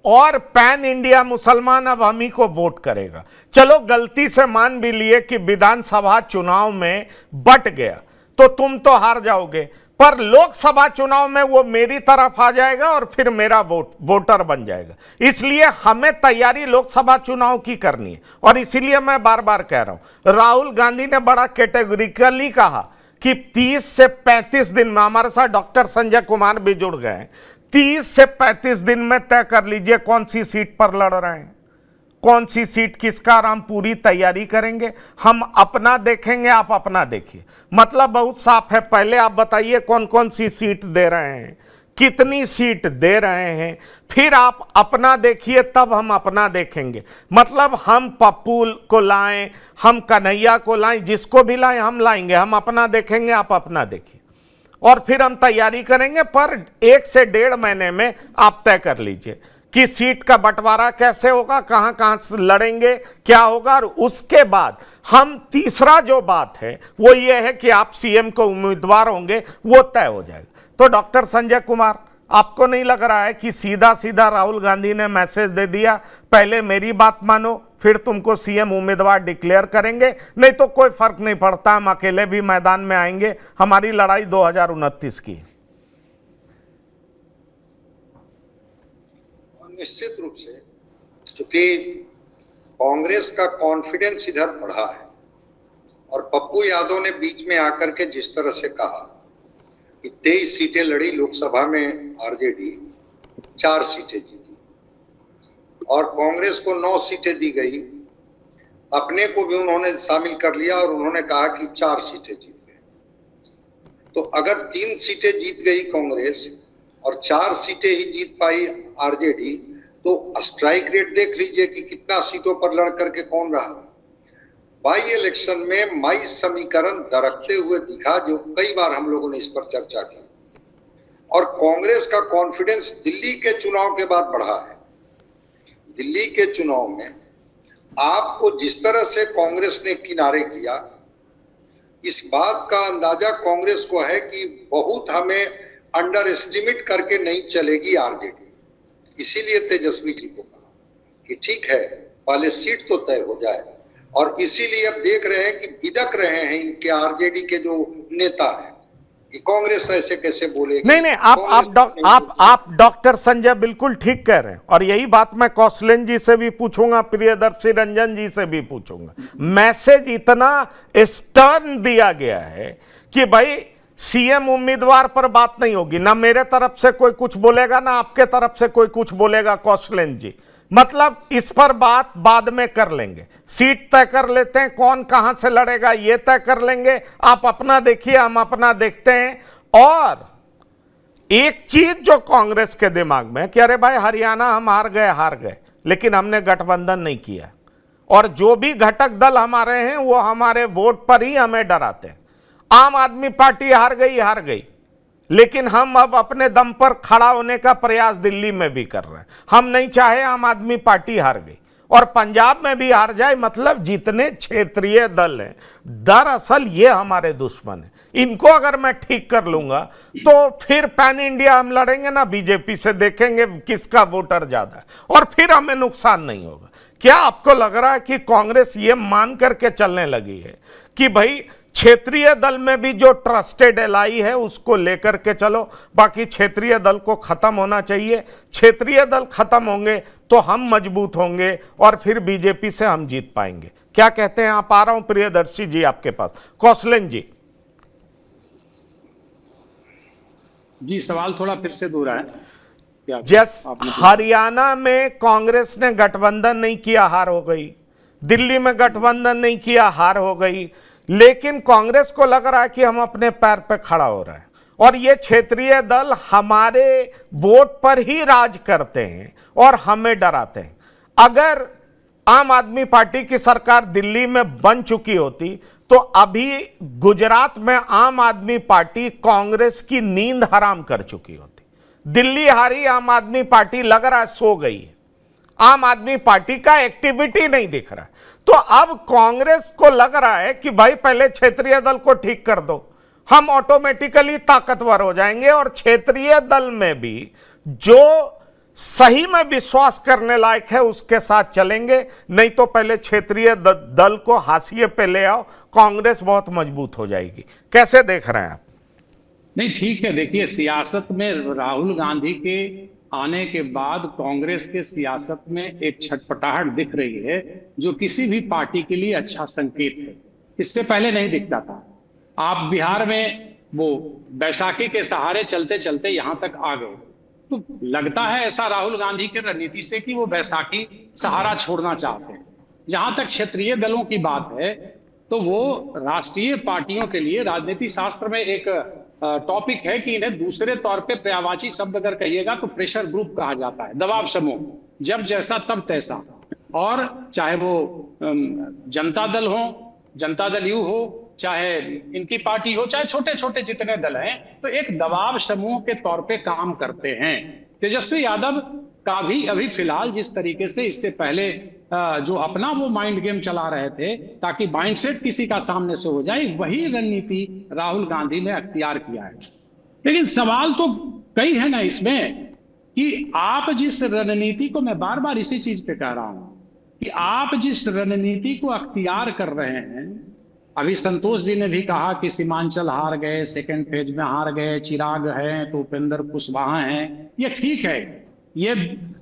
और पैन इंडिया मुसलमान अब हम ही को वोट करेगा। चलो गलती से मान भी लिए कि विधानसभा चुनाव में बट गया तो तुम तो हार जाओगे, पर लोकसभा चुनाव में वो मेरी तरफ आ जाएगा और फिर मेरा वोटर बन जाएगा। इसलिए हमें तैयारी लोकसभा चुनाव की करनी है। और इसीलिए मैं बार बार कह रहा हूं, राहुल गांधी ने बड़ा कैटेगोरिकली कहा कि 30 से 35 दिन में, हमारे साथ डॉक्टर संजय कुमार भी जुड़ गए, 30 से 35 दिन में तय कर लीजिए कौन सी सीट पर लड़ रहे हैं, कौन सी सीट किसका, हम पूरी तैयारी करेंगे। हम अपना देखेंगे, आप अपना देखिए। मतलब बहुत साफ है, पहले आप बताइए कौन कौन सी सीट दे रहे हैं, कितनी सीट दे रहे हैं, फिर आप अपना देखिए, तब हम अपना देखेंगे। मतलब हम पप्पू को लाएं, हम कन्हैया को लाएं, जिसको भी लाएं हम लाएंगे, हम अपना देखेंगे, आप अपना देखिए और फिर हम तैयारी करेंगे। पर 1 से 1.5 महीने में आप तय कर लीजिए कि सीट का बंटवारा कैसे होगा, कहां कहां से लड़ेंगे, क्या होगा। और उसके बाद हम तीसरा जो बात है वो ये है कि आप CM को उम्मीदवार होंगे, वो तय हो जाएगा। तो डॉक्टर संजय कुमार, आपको नहीं लग रहा है कि सीधा सीधा राहुल गांधी ने मैसेज दे दिया, पहले मेरी बात मानो फिर तुमको CM उम्मीदवार डिक्लेयर करेंगे, नहीं तो कोई फर्क नहीं पड़ता, हम अकेले भी मैदान में आएंगे, हमारी लड़ाई 2029 की। निश्चित रूप से चूंकि कांग्रेस का कॉन्फिडेंस इधर बढ़ा है और पप्पू यादव ने बीच में आकर के जिस तरह से कहा कि 23 सीटें लड़ी लोकसभा में RJD 4 सीटें जीती और कांग्रेस को 9 सीटें दी गई, अपने को भी उन्होंने शामिल कर लिया और उन्होंने कहा कि 4 सीटें जीत गए। तो अगर 3 सीटें जीत गई कांग्रेस और 4 सीटें ही जीत पाई RJD, तो स्ट्राइक रेट देख लीजिए कि कितना सीटों पर लड़ करके कौन रहा। बाई इलेक्शन में माई समीकरण दरकते हुए दिखा, जो कई बार हम लोगों ने इस पर चर्चा की। और कांग्रेस का कॉन्फिडेंस दिल्ली के चुनाव के बाद बढ़ा है। दिल्ली के चुनाव में आपको जिस तरह से कांग्रेस ने किनारे किया, इस बात का अंदाजा कांग्रेस को है कि बहुत हमें अंडर एस्टिमेट करके नहीं चलेगी RJD। इसीलिए तेजस्वी जी को कहा कि ठीक है पहले सीट तो तय हो जाए। और इसीलिए अब देख रहे हैं कि बिदक रहे हैं इनके आरजेडी के जो नेता हैं कि कांग्रेस ऐसे कैसे बोलेगी। नहीं, आप डॉक्टर संजय बिल्कुल ठीक कह रहे हैं, और यही बात मैं कौशलेन जी से भी पूछूंगा, प्रियदर्शी रंजन जी से भी पूछूंगा। मैसेज इतना स्टर्न दिया गया है कि भाई सीएम उम्मीदवार पर बात नहीं होगी, ना मेरे तरफ से कोई कुछ बोलेगा, ना आपके तरफ से कोई कुछ बोलेगा। कौशलेन जी, मतलब इस पर बात बाद में कर लेंगे, सीट तय कर लेते हैं, कौन कहां से लड़ेगा ये तय कर लेंगे, आप अपना देखिए, हम अपना देखते हैं। और एक चीज जो कांग्रेस के दिमाग में कि अरे भाई हरियाणा हम हार गए, लेकिन हमने गठबंधन नहीं किया, और जो भी घटक दल हमारे हैं वो हमारे वोट पर ही हमें डराते हैं। आम आदमी पार्टी हार गई, लेकिन हम अब अपने दम पर खड़ा होने का प्रयास दिल्ली में भी कर रहे हैं। हम नहीं चाहे आम आदमी पार्टी हार गई और पंजाब में भी हार जाए, मतलब जितने क्षेत्रीय दल हैं दरअसल ये हमारे दुश्मन हैं। इनको अगर मैं ठीक कर लूंगा तो फिर पैन इंडिया हम लड़ेंगे ना बीजेपी से, देखेंगे किसका वोटर ज्यादा है, और फिर हमें नुकसान नहीं होगा। क्या आपको लग रहा है कि कांग्रेस ये मान करके चलने लगी है कि भाई क्षेत्रीय दल में भी जो ट्रस्टेड एलाई है उसको लेकर के चलो, बाकी क्षेत्रीय दल को खत्म होना चाहिए, क्षेत्रीय दल खत्म होंगे तो हम मजबूत होंगे और फिर बीजेपी से हम जीत पाएंगे? क्या कहते हैं आप? आ रहा हूं प्रियदर्शी जी आपके पास। कौशलेन जी। जी, सवाल थोड़ा फिर से दोहरा है। हरियाणा में कांग्रेस ने गठबंधन नहीं किया, हार हो गई। दिल्ली में गठबंधन नहीं किया, हार हो गई। लेकिन कांग्रेस को लग रहा है कि हम अपने पैर पे खड़ा हो रहे हैं और ये क्षेत्रीय दल हमारे वोट पर ही राज करते हैं और हमें डराते हैं। अगर आम आदमी पार्टी की सरकार दिल्ली में बन चुकी होती तो अभी गुजरात में आम आदमी पार्टी कांग्रेस की नींद हराम कर चुकी होती। दिल्ली हारी, आम आदमी पार्टी लग रहा है सो गई है, आम आदमी पार्टी का एक्टिविटी नहीं दिख रहा है। तो अब कांग्रेस को लग रहा है कि भाई पहले क्षेत्रीय दल को ठीक कर दो, हम ऑटोमेटिकली ताकतवर हो जाएंगे और क्षेत्रीय दल में भी जो सही में विश्वास करने लायक है उसके साथ चलेंगे, नहीं तो पहले क्षेत्रीय दल को हाशिए पे ले आओ, कांग्रेस बहुत मजबूत हो जाएगी। कैसे देख रहे हैं आप? नहीं, ठीक है। देखिए, सियासत में राहुल गांधी के आने के बाद कांग्रेस के सियासत में एक छटपटाहट दिख रही है जो किसी भी पार्टी के लिए अच्छा संकेत है। इससे पहले नहीं दिखता था। आप बिहार में वो बैसाखी के सहारे चलते चलते यहां तक आ गए, तो लगता है ऐसा राहुल गांधी की रणनीति से कि वो बैसाखी सहारा छोड़ना चाहते हैं। जहां तक क्षेत्रीय दलों की बात है तो वो राष्ट्रीय पार्टियों के लिए राजनीति शास्त्र में एक टॉपिक है कि इन्हें दूसरे तौर पे पर्यायवाची शब्द अगर कहिएगा तो प्रेशर ग्रुप कहा जाता है, दबाव समूह, जब जैसा तब तैसा। और चाहे वो जनता दल हो, जनता दल यू हो, चाहे इनकी पार्टी हो, चाहे छोटे छोटे जितने दल हैं, तो एक दबाव समूह के तौर पे काम करते हैं। तेजस्वी यादव का भी अभी फिलहाल जिस तरीके से इससे पहले जो अपना वो माइंड गेम चला रहे थे ताकि माइंडसेट किसी का सामने से हो जाए, वही रणनीति राहुल गांधी ने अख्तियार किया है। लेकिन सवाल तो कई है ना इसमें कि आप जिस रणनीति को, मैं बार बार इसी चीज पे कह रहा हूं कि आप जिस रणनीति को अख्तियार कर रहे हैं, अभी संतोष जी ने भी कहा कि सीमांचल हार गए, सेकेंड फेज में हार गए, चिराग हैं तो उपेंद्र कुशवाहा हैं, ये ठीक है, ये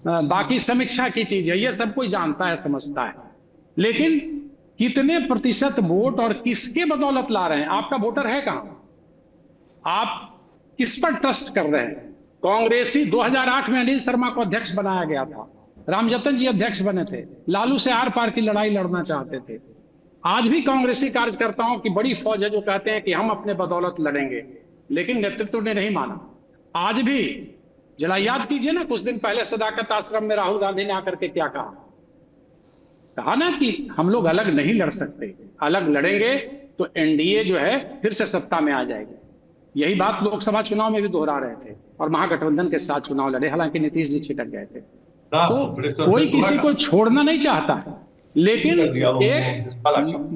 बाकी समीक्षा की चीज है, ये सब कोई जानता है, समझता है। लेकिन कितने प्रतिशत वोट और किसके बदौलत ला रहे हैं? आपका वोटर है कहां? आप किस पर ट्रस्ट कर रहे हैं? कांग्रेसी 2008 में अनिल शर्मा को अध्यक्ष बनाया गया था, रामजतन जी अध्यक्ष बने थे, लालू से आर पार की लड़ाई लड़ना चाहते थे। आज भी कांग्रेसी कार्यकर्ताओं की बड़ी फौज है जो कहते हैं कि हम अपने बदौलत लड़ेंगे, लेकिन नेतृत्व ने नहीं माना। आज भी जरा याद कीजिए ना, कुछ दिन पहले सदाकत आश्रम में राहुल गांधी ने आकर के क्या कहा ना कि हम लोग अलग नहीं लड़ सकते, अलग लड़ेंगे तो एनडीए जो है फिर से सत्ता में आ जाएगी। यही बात लोकसभा चुनाव में भी दोहरा रहे थे और महागठबंधन के साथ चुनाव लड़े, हालांकि नीतीश जी छिटक गए थे। तो कोई किसी को छोड़ना नहीं चाहता है, लेकिन एक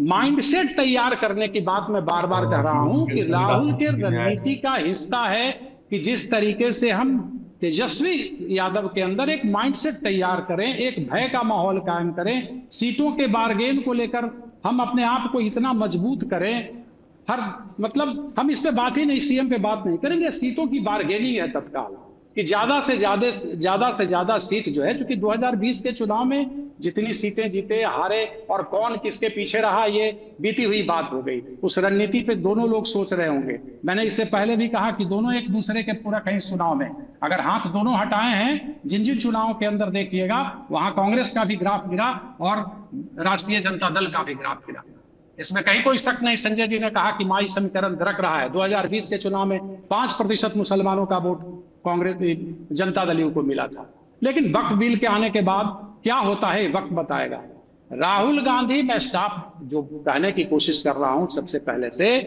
माइंडसेट तैयार करने की बात मैं बार बार कह रहा हूं कि राहुल के रणनीति का हिस्सा है कि जिस तरीके से हम तेजस्वी यादव के अंदर एक माइंडसेट तैयार करें, एक भय का माहौल कायम करें, सीटों के बारगेन को लेकर हम अपने आप को इतना मजबूत करें। मतलब हम इस पे बात ही नहीं, सीएम पे बात नहीं करेंगे, सीटों की बारगेनिंग है तत्काल कि ज्यादा से ज्यादा सीट जो है, क्योंकि 2020 के चुनाव में जितनी सीटें जीते हारे और कौन किसके पीछे रहा, ये बीती हुई बात हो गई। उस रणनीति पे दोनों लोग सोच रहे होंगे। मैंने इससे पहले भी कहा कि दोनों एक दूसरे के पूरक हैं इस चुनाव में। अगर हाथ दोनों हटाए हैं, जिन जिन चुनावों के अंदर देखिएगा, वहां कांग्रेस का भी ग्राफ गिरा और राष्ट्रीय जनता दल का भी ग्राफ गिरा। इसमें कहीं कोई शक नहीं। संजय जी ने कहा कि माई समीकरण दरक रहा है। 2020 के चुनाव में 5% मुसलमानों का वोट कांग्रेस जनता दल को मिला था। लेकिन वक्फ बिल के आने के बाद क्या होता है वक्त बताएगा। राहुल गांधी, मैं साफ जो कहने की कोशिश कर रहा हूं सबसे पहले से,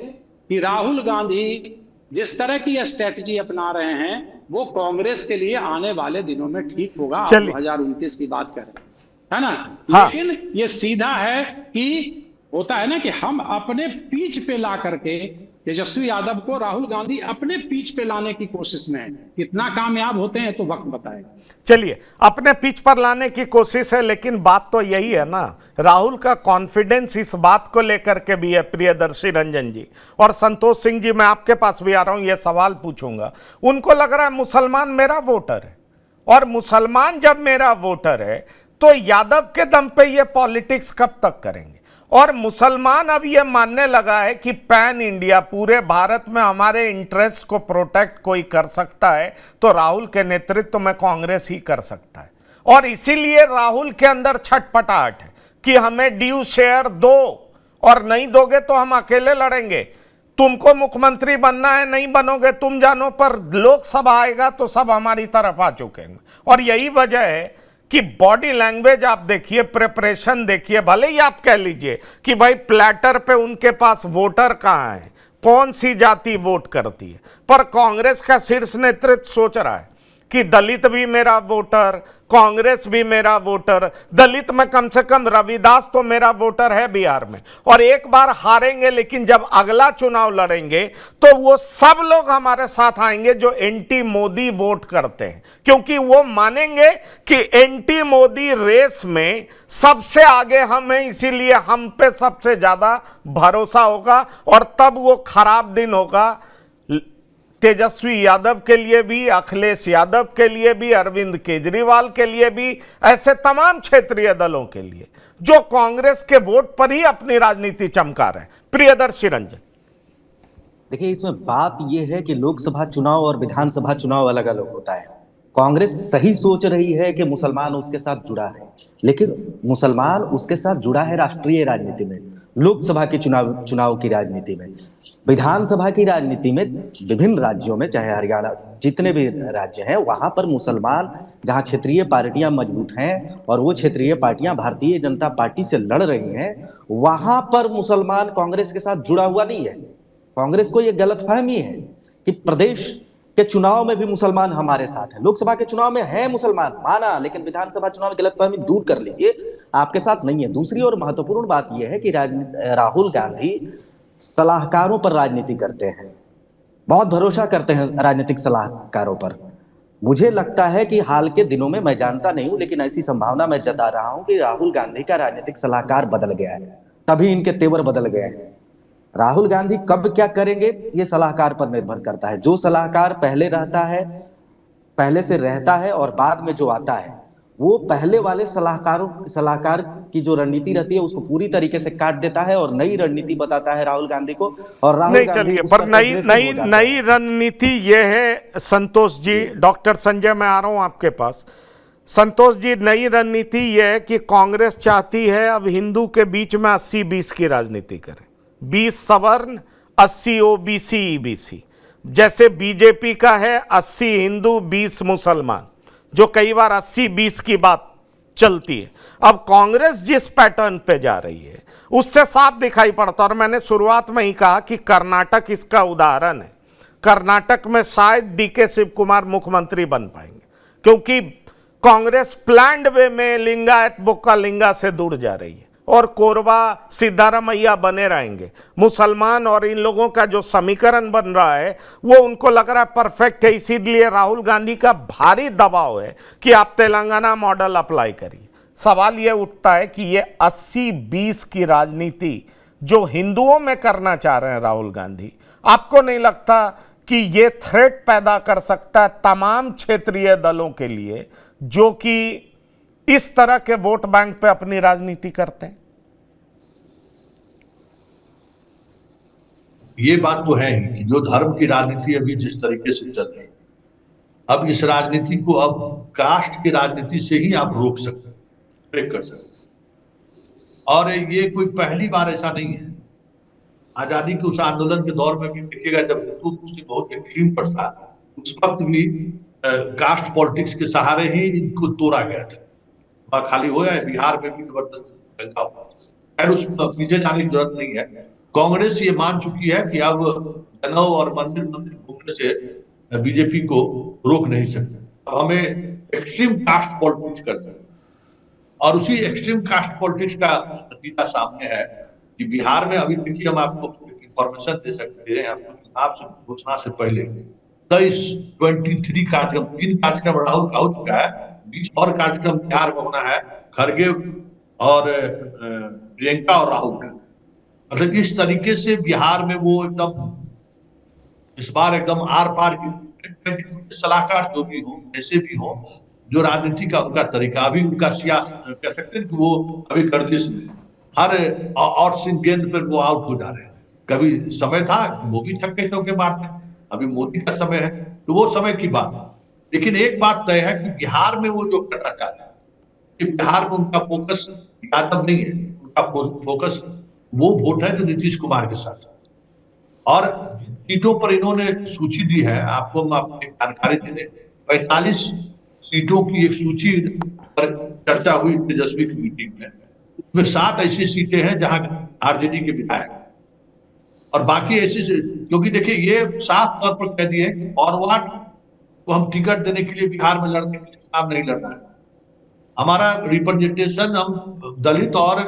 कि राहुल गांधी जिस तरह की स्ट्रेटजी अपना रहे हैं वो कांग्रेस के लिए आने वाले दिनों में ठीक होगा। 2029 की बात करें, है ना। हाँ। लेकिन ये सीधा है कि होता है ना कि हम अपने पीछ पे ला करके तेजस्वी यादव को राहुल गांधी अपने पीछ पे लाने की कोशिश में है। कितना कामयाब होते हैं तो वक्त बताएगा। चलिए, अपने पिच पर लाने की कोशिश है, लेकिन बात तो यही है ना, राहुल का कॉन्फिडेंस इस बात को लेकर के भी है। प्रियदर्शी रंजन जी और संतोष सिंह जी, मैं आपके पास भी आ रहा हूं, यह सवाल पूछूंगा। उनको लग रहा है मुसलमान मेरा वोटर है, और मुसलमान जब मेरा वोटर है तो यादव के दम पे ये पॉलिटिक्स कब तक करेंगे। और मुसलमान अब ये मानने लगा है कि पैन इंडिया, पूरे भारत में हमारे इंटरेस्ट को प्रोटेक्ट कोई कर सकता है तो राहुल के नेतृत्व में कांग्रेस ही कर सकता है। और इसीलिए राहुल के अंदर छटपटाहट है कि हमें ड्यू शेयर दो, और नहीं दोगे तो हम अकेले लड़ेंगे। तुमको मुख्यमंत्री बनना है, नहीं बनोगे तुम जानो, पर लोकसभा आएगा तो सब हमारी तरफ आ चुके हैं। और यही वजह है कि बॉडी लैंग्वेज आप देखिए, प्रिपरेशन देखिए, भले ही आप कह लीजिए कि भाई प्लेटर पे उनके पास वोटर कहाँ है, कौन सी जाति वोट करती है, पर कांग्रेस का शीर्ष नेतृत्व सोच रहा है कि दलित भी मेरा वोटर, कांग्रेस भी मेरा वोटर, दलित में कम से कम रविदास तो मेरा वोटर है बिहार में। और एक बार हारेंगे, लेकिन जब अगला चुनाव लड़ेंगे तो वो सब लोग हमारे साथ आएंगे जो एंटी मोदी वोट करते हैं, क्योंकि वो मानेंगे कि एंटी मोदी रेस में सबसे आगे हम हैं, इसीलिए हम पे सबसे ज्यादा भरोसा होगा। और तब वो खराब दिन होगा तेजस्वी यादव के लिए भी, अखिलेश यादव के लिए भी, अरविंद केजरीवाल के लिए भी, ऐसे तमाम क्षेत्रीय दलों के लिए जो कांग्रेस के वोट पर ही अपनी राजनीति चमका रहे हैं। प्रियदर्शी रंजन, देखिए, इसमें बात यह है कि लोकसभा चुनाव और विधानसभा चुनाव अलग अलग होता है। कांग्रेस सही सोच रही है कि मुसलमान उसके साथ जुड़ा है, लेकिन मुसलमान उसके साथ जुड़ा है राष्ट्रीय राजनीति में, लोकसभा के चुनाव की राजनीति में। विधानसभा की राजनीति में विभिन्न राज्यों में, चाहे हरियाणा, जितने भी राज्य हैं, वहां पर मुसलमान, जहां क्षेत्रीय पार्टियां मजबूत हैं और वो क्षेत्रीय पार्टियां भारतीय जनता पार्टी से लड़ रही हैं, वहां पर मुसलमान कांग्रेस के साथ जुड़ा हुआ नहीं है। कांग्रेस को यह गलतफहमी है कि प्रदेश के चुनाव में भी मुसलमान हमारे साथ है। लोकसभा के चुनाव में है मुसलमान, माना, लेकिन विधानसभा चुनाव में गलतफहमी दूर कर लीजिए, आपके साथ नहीं है। दूसरी और महत्वपूर्ण बात यह है कि राहुल गांधी सलाहकारों पर राजनीति करते हैं, बहुत भरोसा करते हैं राजनीतिक सलाहकारों पर। मुझे लगता है कि हाल के दिनों में, मैं जानता नहीं हूं, लेकिन ऐसी संभावना मैं जता रहा हूं कि राहुल गांधी का राजनीतिक सलाहकार बदल गया है, तभी इनके तेवर बदल गए हैं। राहुल गांधी कब क्या करेंगे ये सलाहकार पर निर्भर करता है। जो सलाहकार पहले रहता है, पहले से रहता है और बाद में जो आता है, वो पहले वाले सलाहकार की जो रणनीति रहती है उसको पूरी तरीके से काट देता है और नई रणनीति बताता है राहुल गांधी को। और राहुल गांधी, चलिए, पर नई रणनीति ये है संतोष जी। डॉक्टर संजय, मैं आ रहा हूं आपके पास। संतोष जी, नई रणनीति ये है कि कांग्रेस चाहती है अब हिंदू के बीच में 80-20 की राजनीति करे, 20 सवर्ण, 80 ओबीसी ईबीसी, जैसे बीजेपी का है 80 हिंदू 20 मुसलमान, जो कई बार 80-20 की बात चलती है। अब कांग्रेस जिस पैटर्न पे जा रही है उससे साफ दिखाई पड़ता है, और मैंने शुरुआत में ही कहा कि कर्नाटक इसका उदाहरण है। कर्नाटक में शायद डीके शिव कुमार मुख्यमंत्री बन पाएंगे, क्योंकि कांग्रेस प्लान्ड वे में लिंगायत बोका लिंगा से दूर जा रही है। और कोरबा सिद्धारमैया बने रहेंगे। मुसलमान और इन लोगों का जो समीकरण बन रहा है वो उनको लग रहा है परफेक्ट है, इसीलिए राहुल गांधी का भारी दबाव है कि आप तेलंगाना मॉडल अप्लाई करिए। सवाल ये उठता है कि ये 80-20 की राजनीति जो हिंदुओं में करना चाह रहे हैं राहुल गांधी, आपको नहीं लगता कि ये थ्रेट पैदा कर सकता है तमाम क्षेत्रीय दलों के लिए जो कि इस तरह के वोट बैंक पे अपनी राजनीति करते हैं? ये बात तो है ही कि जो धर्म की राजनीति अभी जिस तरीके से चल रही है, अब इस राजनीति को अब कास्ट की राजनीति से ही आप रोक सकते, ब्रेक कर सकते। और ये कोई पहली बार ऐसा नहीं है। आजादी के उस आंदोलन के दौर में भी देखिएगा, जब हिंदू मुस्लिम बहुत एक्सट्रीम पर था, उस वक्त भी कास्ट पॉलिटिक्स के सहारे ही इनको तोड़ा गया था। खाली हो जाए, बिहार में भी जबरदस्त दंगा हुआ। खैर उस पीछे जाने की जरूरत नहीं है। कांग्रेस ये मान चुकी है कि अब जनेऊ और मंदिर घूमने से बीजेपी को रोक नहीं सकते। अब हमें एक्सट्रीम कास्ट पॉलिटिक्स करते हैं और उसी एक्सट्रीम कास्ट पॉलिटिक्स का नतीजा सामने है कि बिहार में अभी देखिए, हम आपको इंफॉर्मेशन दे सकते हैं, आपको चुनाव से घोषणा से पहले 23 कार्यक्रम, 3 कार्यक्रम राहुल का हो चुका है, 20 और कार्यक्रम बिहार में होना है, खड़गे और प्रियंका और राहुल का। मतलब इस तरीके से बिहार में वो एकदम इस बार एकदम आर पार की सलाहकार जो भी हो, ऐसे भी हो, जो राजनीति का उनका तरीका, अभी उनका सियासत कह सकते हैं कि वो अभी गर्दिश में हर और सिंह गेंद पर वो आउट हो जा रहे हैं। कभी समय था वो भी छक्के चौके मारते, अभी मोदी का समय है तो वो समय की बात है। लेकिन एक बात तय है कि बिहार में वो जो करना चाहते हैं कि बिहार में उनका फोकस यादव नहीं है, उनका फोकस वो वोट है जो नीतीश कुमार के साथ। और सीटों पर इन्होंने सूची दी है, आपको हम अपनी जानकारी दे दें। 45 सीटों की एक सूची पर चर्चा हुई तेजस्वी की मीटिंग में। उसमें 7 ऐसी सीटें हैं जहां आरजेडी के विधायक, और बाकी ऐसी, क्योंकि देखिए ये साफ तौर पर कह दिए कि फॉरवर्ड को हम टिकट देने के लिए बिहार में लड़ने के लिए चुनाव नहीं लड़ना है। हमारा रिप्रेजेंटेशन हम दलित और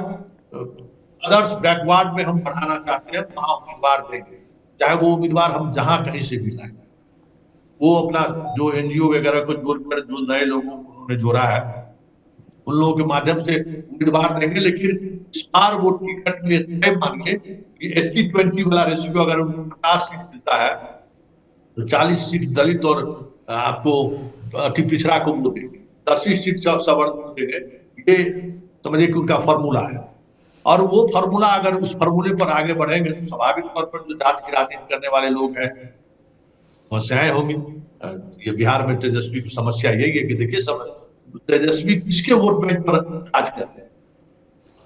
अदर्स बैकवर्ड में हम बढ़ाना चाहते हैं, वहां उम्मीदवार देंगे, चाहे वो उम्मीदवार हम जहां कहीं से भी लाएं। वो अपना जो एनजीओ वगैरह को जोड़कर जो नए लोगों को उन्होंने जोड़ा है, उन लोगों के माध्यम से उम्मीदवार देंगे। लेकिन इस बार वो टिकट में तय मानिए कि 80-20 वाला रेशियो अगर उनको 50 सीट मिलता है तो 40 सीट दलित और आपको अति पिछड़ा को वो देंगे, 80 सीट सवर्ण को देंगे। ये समझिए कि उनका फॉर्मूला है, और वो फॉर्मूला अगर उस फॉर्मूले पर आगे बढ़ेंगे तो स्वाभाविक तौर पर जो जात की राजनीति करने वाले लोग हैं समस्याएं होंगी। ये बिहार में तेजस्वी की समस्या यही है कि देखिए सब तेजस्वी किसके वोट बैंक पर राज करते हैं?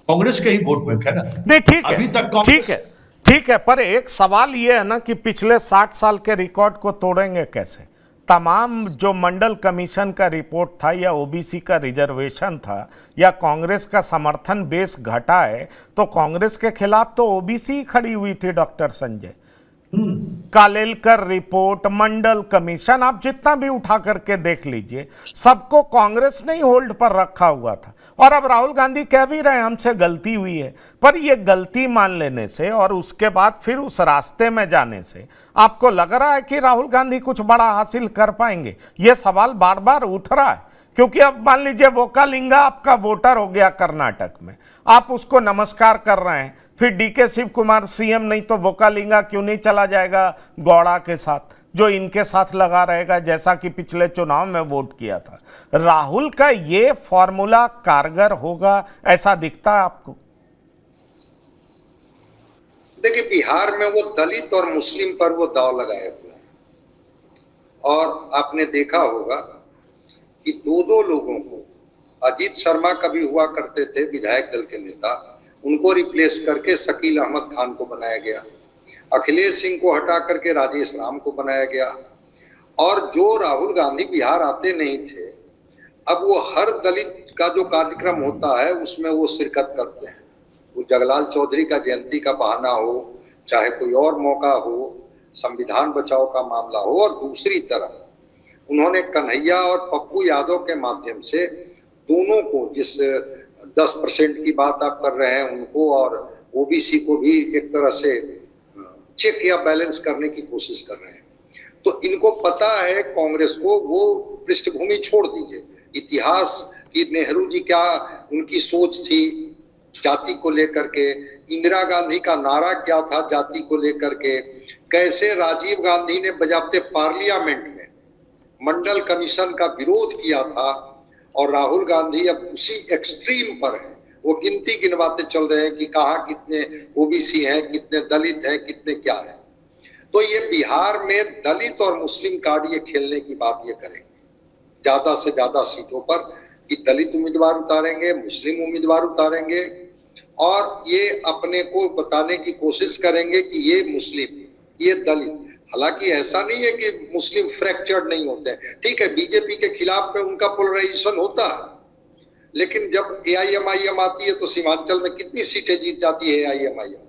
कांग्रेस के ही वोट बैंक है ना। नहीं, ठीक है, अभी तक ठीक है, पर एक सवाल ये है ना कि पिछले 60 साल के रिकॉर्ड को तोड़ेंगे कैसे? तमाम जो मंडल कमीशन का रिपोर्ट था या ओबीसी का रिजर्वेशन था या कांग्रेस का समर्थन बेस घटा है, तो कांग्रेस के खिलाफ तो ओबीसी खड़ी हुई थी। डॉक्टर संजय कालेलकर रिपोर्ट, मंडल कमीशन, आप जितना भी उठा करके देख लीजिए, सबको कांग्रेस ने ही होल्ड पर रखा हुआ था। और अब राहुल गांधी कह भी रहे हैं हमसे गलती हुई है, पर यह गलती मान लेने से और उसके बाद फिर उस रास्ते में जाने से आपको लग रहा है कि राहुल गांधी कुछ बड़ा हासिल कर पाएंगे? यह सवाल बार बार उठ रहा है, क्योंकि अब मान लीजिए वोकालिंगा आपका वोटर हो गया कर्नाटक में, आप उसको नमस्कार कर रहे हैं, फिर डीके शिव कुमार सीएम नहीं तो वोकालिंगा क्यों नहीं चला जाएगा गौड़ा के साथ, जो इनके साथ लगा रहेगा, जैसा कि पिछले चुनाव में वोट किया था। राहुल का ये फॉर्मूला कारगर होगा ऐसा दिखता है आपको? देखिए, बिहार में वो दलित और मुस्लिम पर वो दाव लगाए हुए हैं, और आपने देखा होगा कि 2 लोगों को, अजीत शर्मा कभी हुआ करते थे विधायक दल के नेता, उनको रिप्लेस करके शकील अहमद खान को बनाया गया, अखिलेश सिंह को हटा करके राजेश राम को बनाया गया। और जो राहुल गांधी बिहार आते नहीं थे, अब वो हर दलित का जो कार्यक्रम होता है उसमें वो शिरकत करते हैं। वो जगलाल चौधरी का जयंती का बहाना हो, चाहे कोई और मौका हो, संविधान बचाओ का मामला हो, और दूसरी तरफ उन्होंने कन्हैया और पप्पू यादव के माध्यम से दोनों को, जिस 10% की बात आप कर रहे हैं उनको, और ओबीसी को भी एक तरह से चेक या बैलेंस करने की कोशिश कर रहे हैं। तो इनको पता है कांग्रेस को, वो पृष्ठभूमि छोड़ दीजिए, इतिहास की नेहरू जी क्या उनकी सोच थी जाति को लेकर के, इंदिरा गांधी का नारा क्या था जाति को लेकर के, कैसे राजीव गांधी ने बजाते पार्लियामेंट में मंडल कमीशन का विरोध किया था, और राहुल गांधी अब उसी एक्सट्रीम पर है। वो गिनती गिनवाते चल रहे हैं कि कहाँ कितने ओबीसी हैं, कितने दलित हैं, कितने क्या है। तो ये बिहार में दलित और मुस्लिम कार्ड ये खेलने की बात ये करेंगे ज्यादा से ज्यादा सीटों पर, कि दलित उम्मीदवार उतारेंगे, मुस्लिम उम्मीदवार उतारेंगे, और ये अपने को बताने की कोशिश करेंगे कि ये मुस्लिम, ये दलित। हालांकि ऐसा नहीं है कि मुस्लिम फ्रैक्चर्ड नहीं होते हैं, ठीक है, बीजेपी के खिलाफ में उनका पोलराइजेशन होता है, लेकिन जब एआईएमआईएम आती है तो सीमांचल में कितनी सीटें जीत जाती है एआईएमआईएम।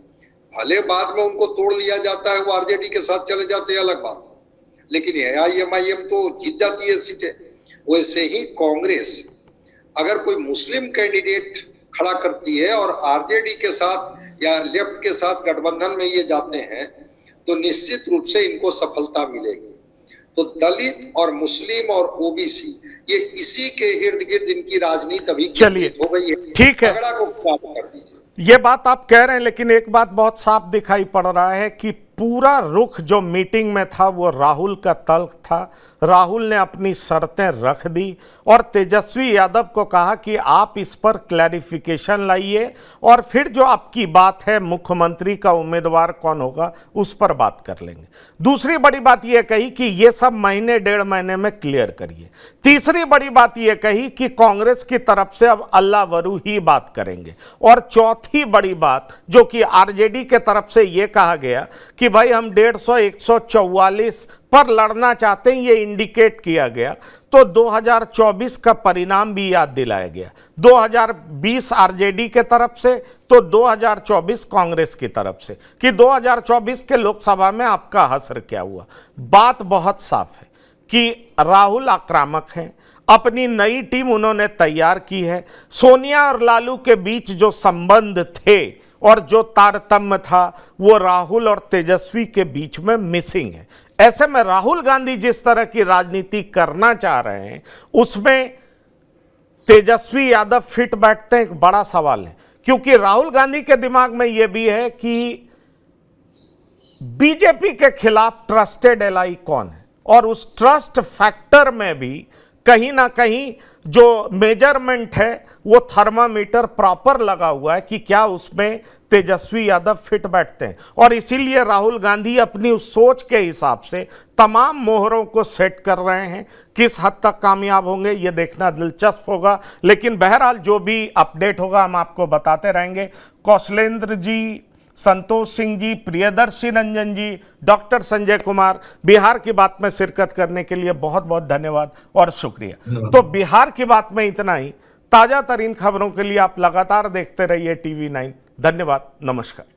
भले बाद में उनको तोड़ लिया जाता है, वो आरजेडी के साथ चले जाते हैं, अलग बात, लेकिन एआईएमआईएम तो जीत जाती है सीटें। वैसे ही कांग्रेस अगर कोई मुस्लिम कैंडिडेट खड़ा करती है और आरजेडी के साथ या लेफ्ट के साथ गठबंधन में ये जाते हैं, तो निश्चित रूप से इनको सफलता मिलेगी। तो दलित और मुस्लिम और ओबीसी ये इसी के इर्द गिर्द इनकी राजनीति अभी चलिए, हो गई है। ठीक है, झगड़ा को खत्म कर दीजिए। ये बात आप कह रहे हैं, लेकिन एक बात बहुत साफ दिखाई पड़ रहा है कि पूरा रुख जो मीटिंग में था वो राहुल का तल्ख था। राहुल ने अपनी शर्तें रख दी और तेजस्वी यादव को कहा कि आप इस पर क्लैरिफिकेशन लाइए, और फिर जो आपकी बात है मुख्यमंत्री का उम्मीदवार कौन होगा उस पर बात कर लेंगे। दूसरी बड़ी बात यह कही कि ये सब महीने 1.5 महीने में क्लियर करिए। तीसरी बड़ी बात यह कही कि कांग्रेस की तरफ से अब अल्लाह वरू ही बात करेंगे। और चौथी बड़ी बात जो कि आरजेडी के तरफ से यह कहा गया कि भाई हम 150 144 पर लड़ना चाहते हैं, ये इंडिकेट किया गया। तो 2024 का परिणाम भी याद दिलाया गया, 2020 आरजेडी के तरफ से, तो 2024 कांग्रेस की तरफ से, कि 2024 के लोकसभा में आपका असर क्या हुआ। बात बहुत साफ है कि राहुल आक्रामक हैं, अपनी नई टीम उन्होंने तैयार की है। सोनिया और लालू के बीच जो संबंध थे और जो तारतम्य था वो राहुल और तेजस्वी के बीच में मिसिंग है। ऐसे में राहुल गांधी जिस तरह की राजनीति करना चाह रहे हैं उसमें तेजस्वी यादव फिट बैठते हैं, एक बड़ा सवाल है। क्योंकि राहुल गांधी के दिमाग में यह भी है कि बीजेपी के खिलाफ ट्रस्टेड एलाई कौन है, और उस ट्रस्ट फैक्टर में भी कहीं ना कहीं जो मेजरमेंट है वो थर्मामीटर प्रॉपर लगा हुआ है कि क्या उसमें तेजस्वी यादव फिट बैठते हैं। और इसीलिए राहुल गांधी अपनी उस सोच के हिसाब से तमाम मोहरों को सेट कर रहे हैं। किस हद तक कामयाब होंगे ये देखना दिलचस्प होगा, लेकिन बहरहाल जो भी अपडेट होगा हम आपको बताते रहेंगे। कौशलेंद्र जी, संतोष सिंह जी, प्रियदर्शी रंजन जी, डॉक्टर संजय कुमार, बिहार की बात में शिरकत करने के लिए बहुत बहुत धन्यवाद और शुक्रिया। तो बिहार की बात में इतना ही। ताजा तरीन खबरों के लिए आप लगातार देखते रहिए TV9। धन्यवाद, नमस्कार।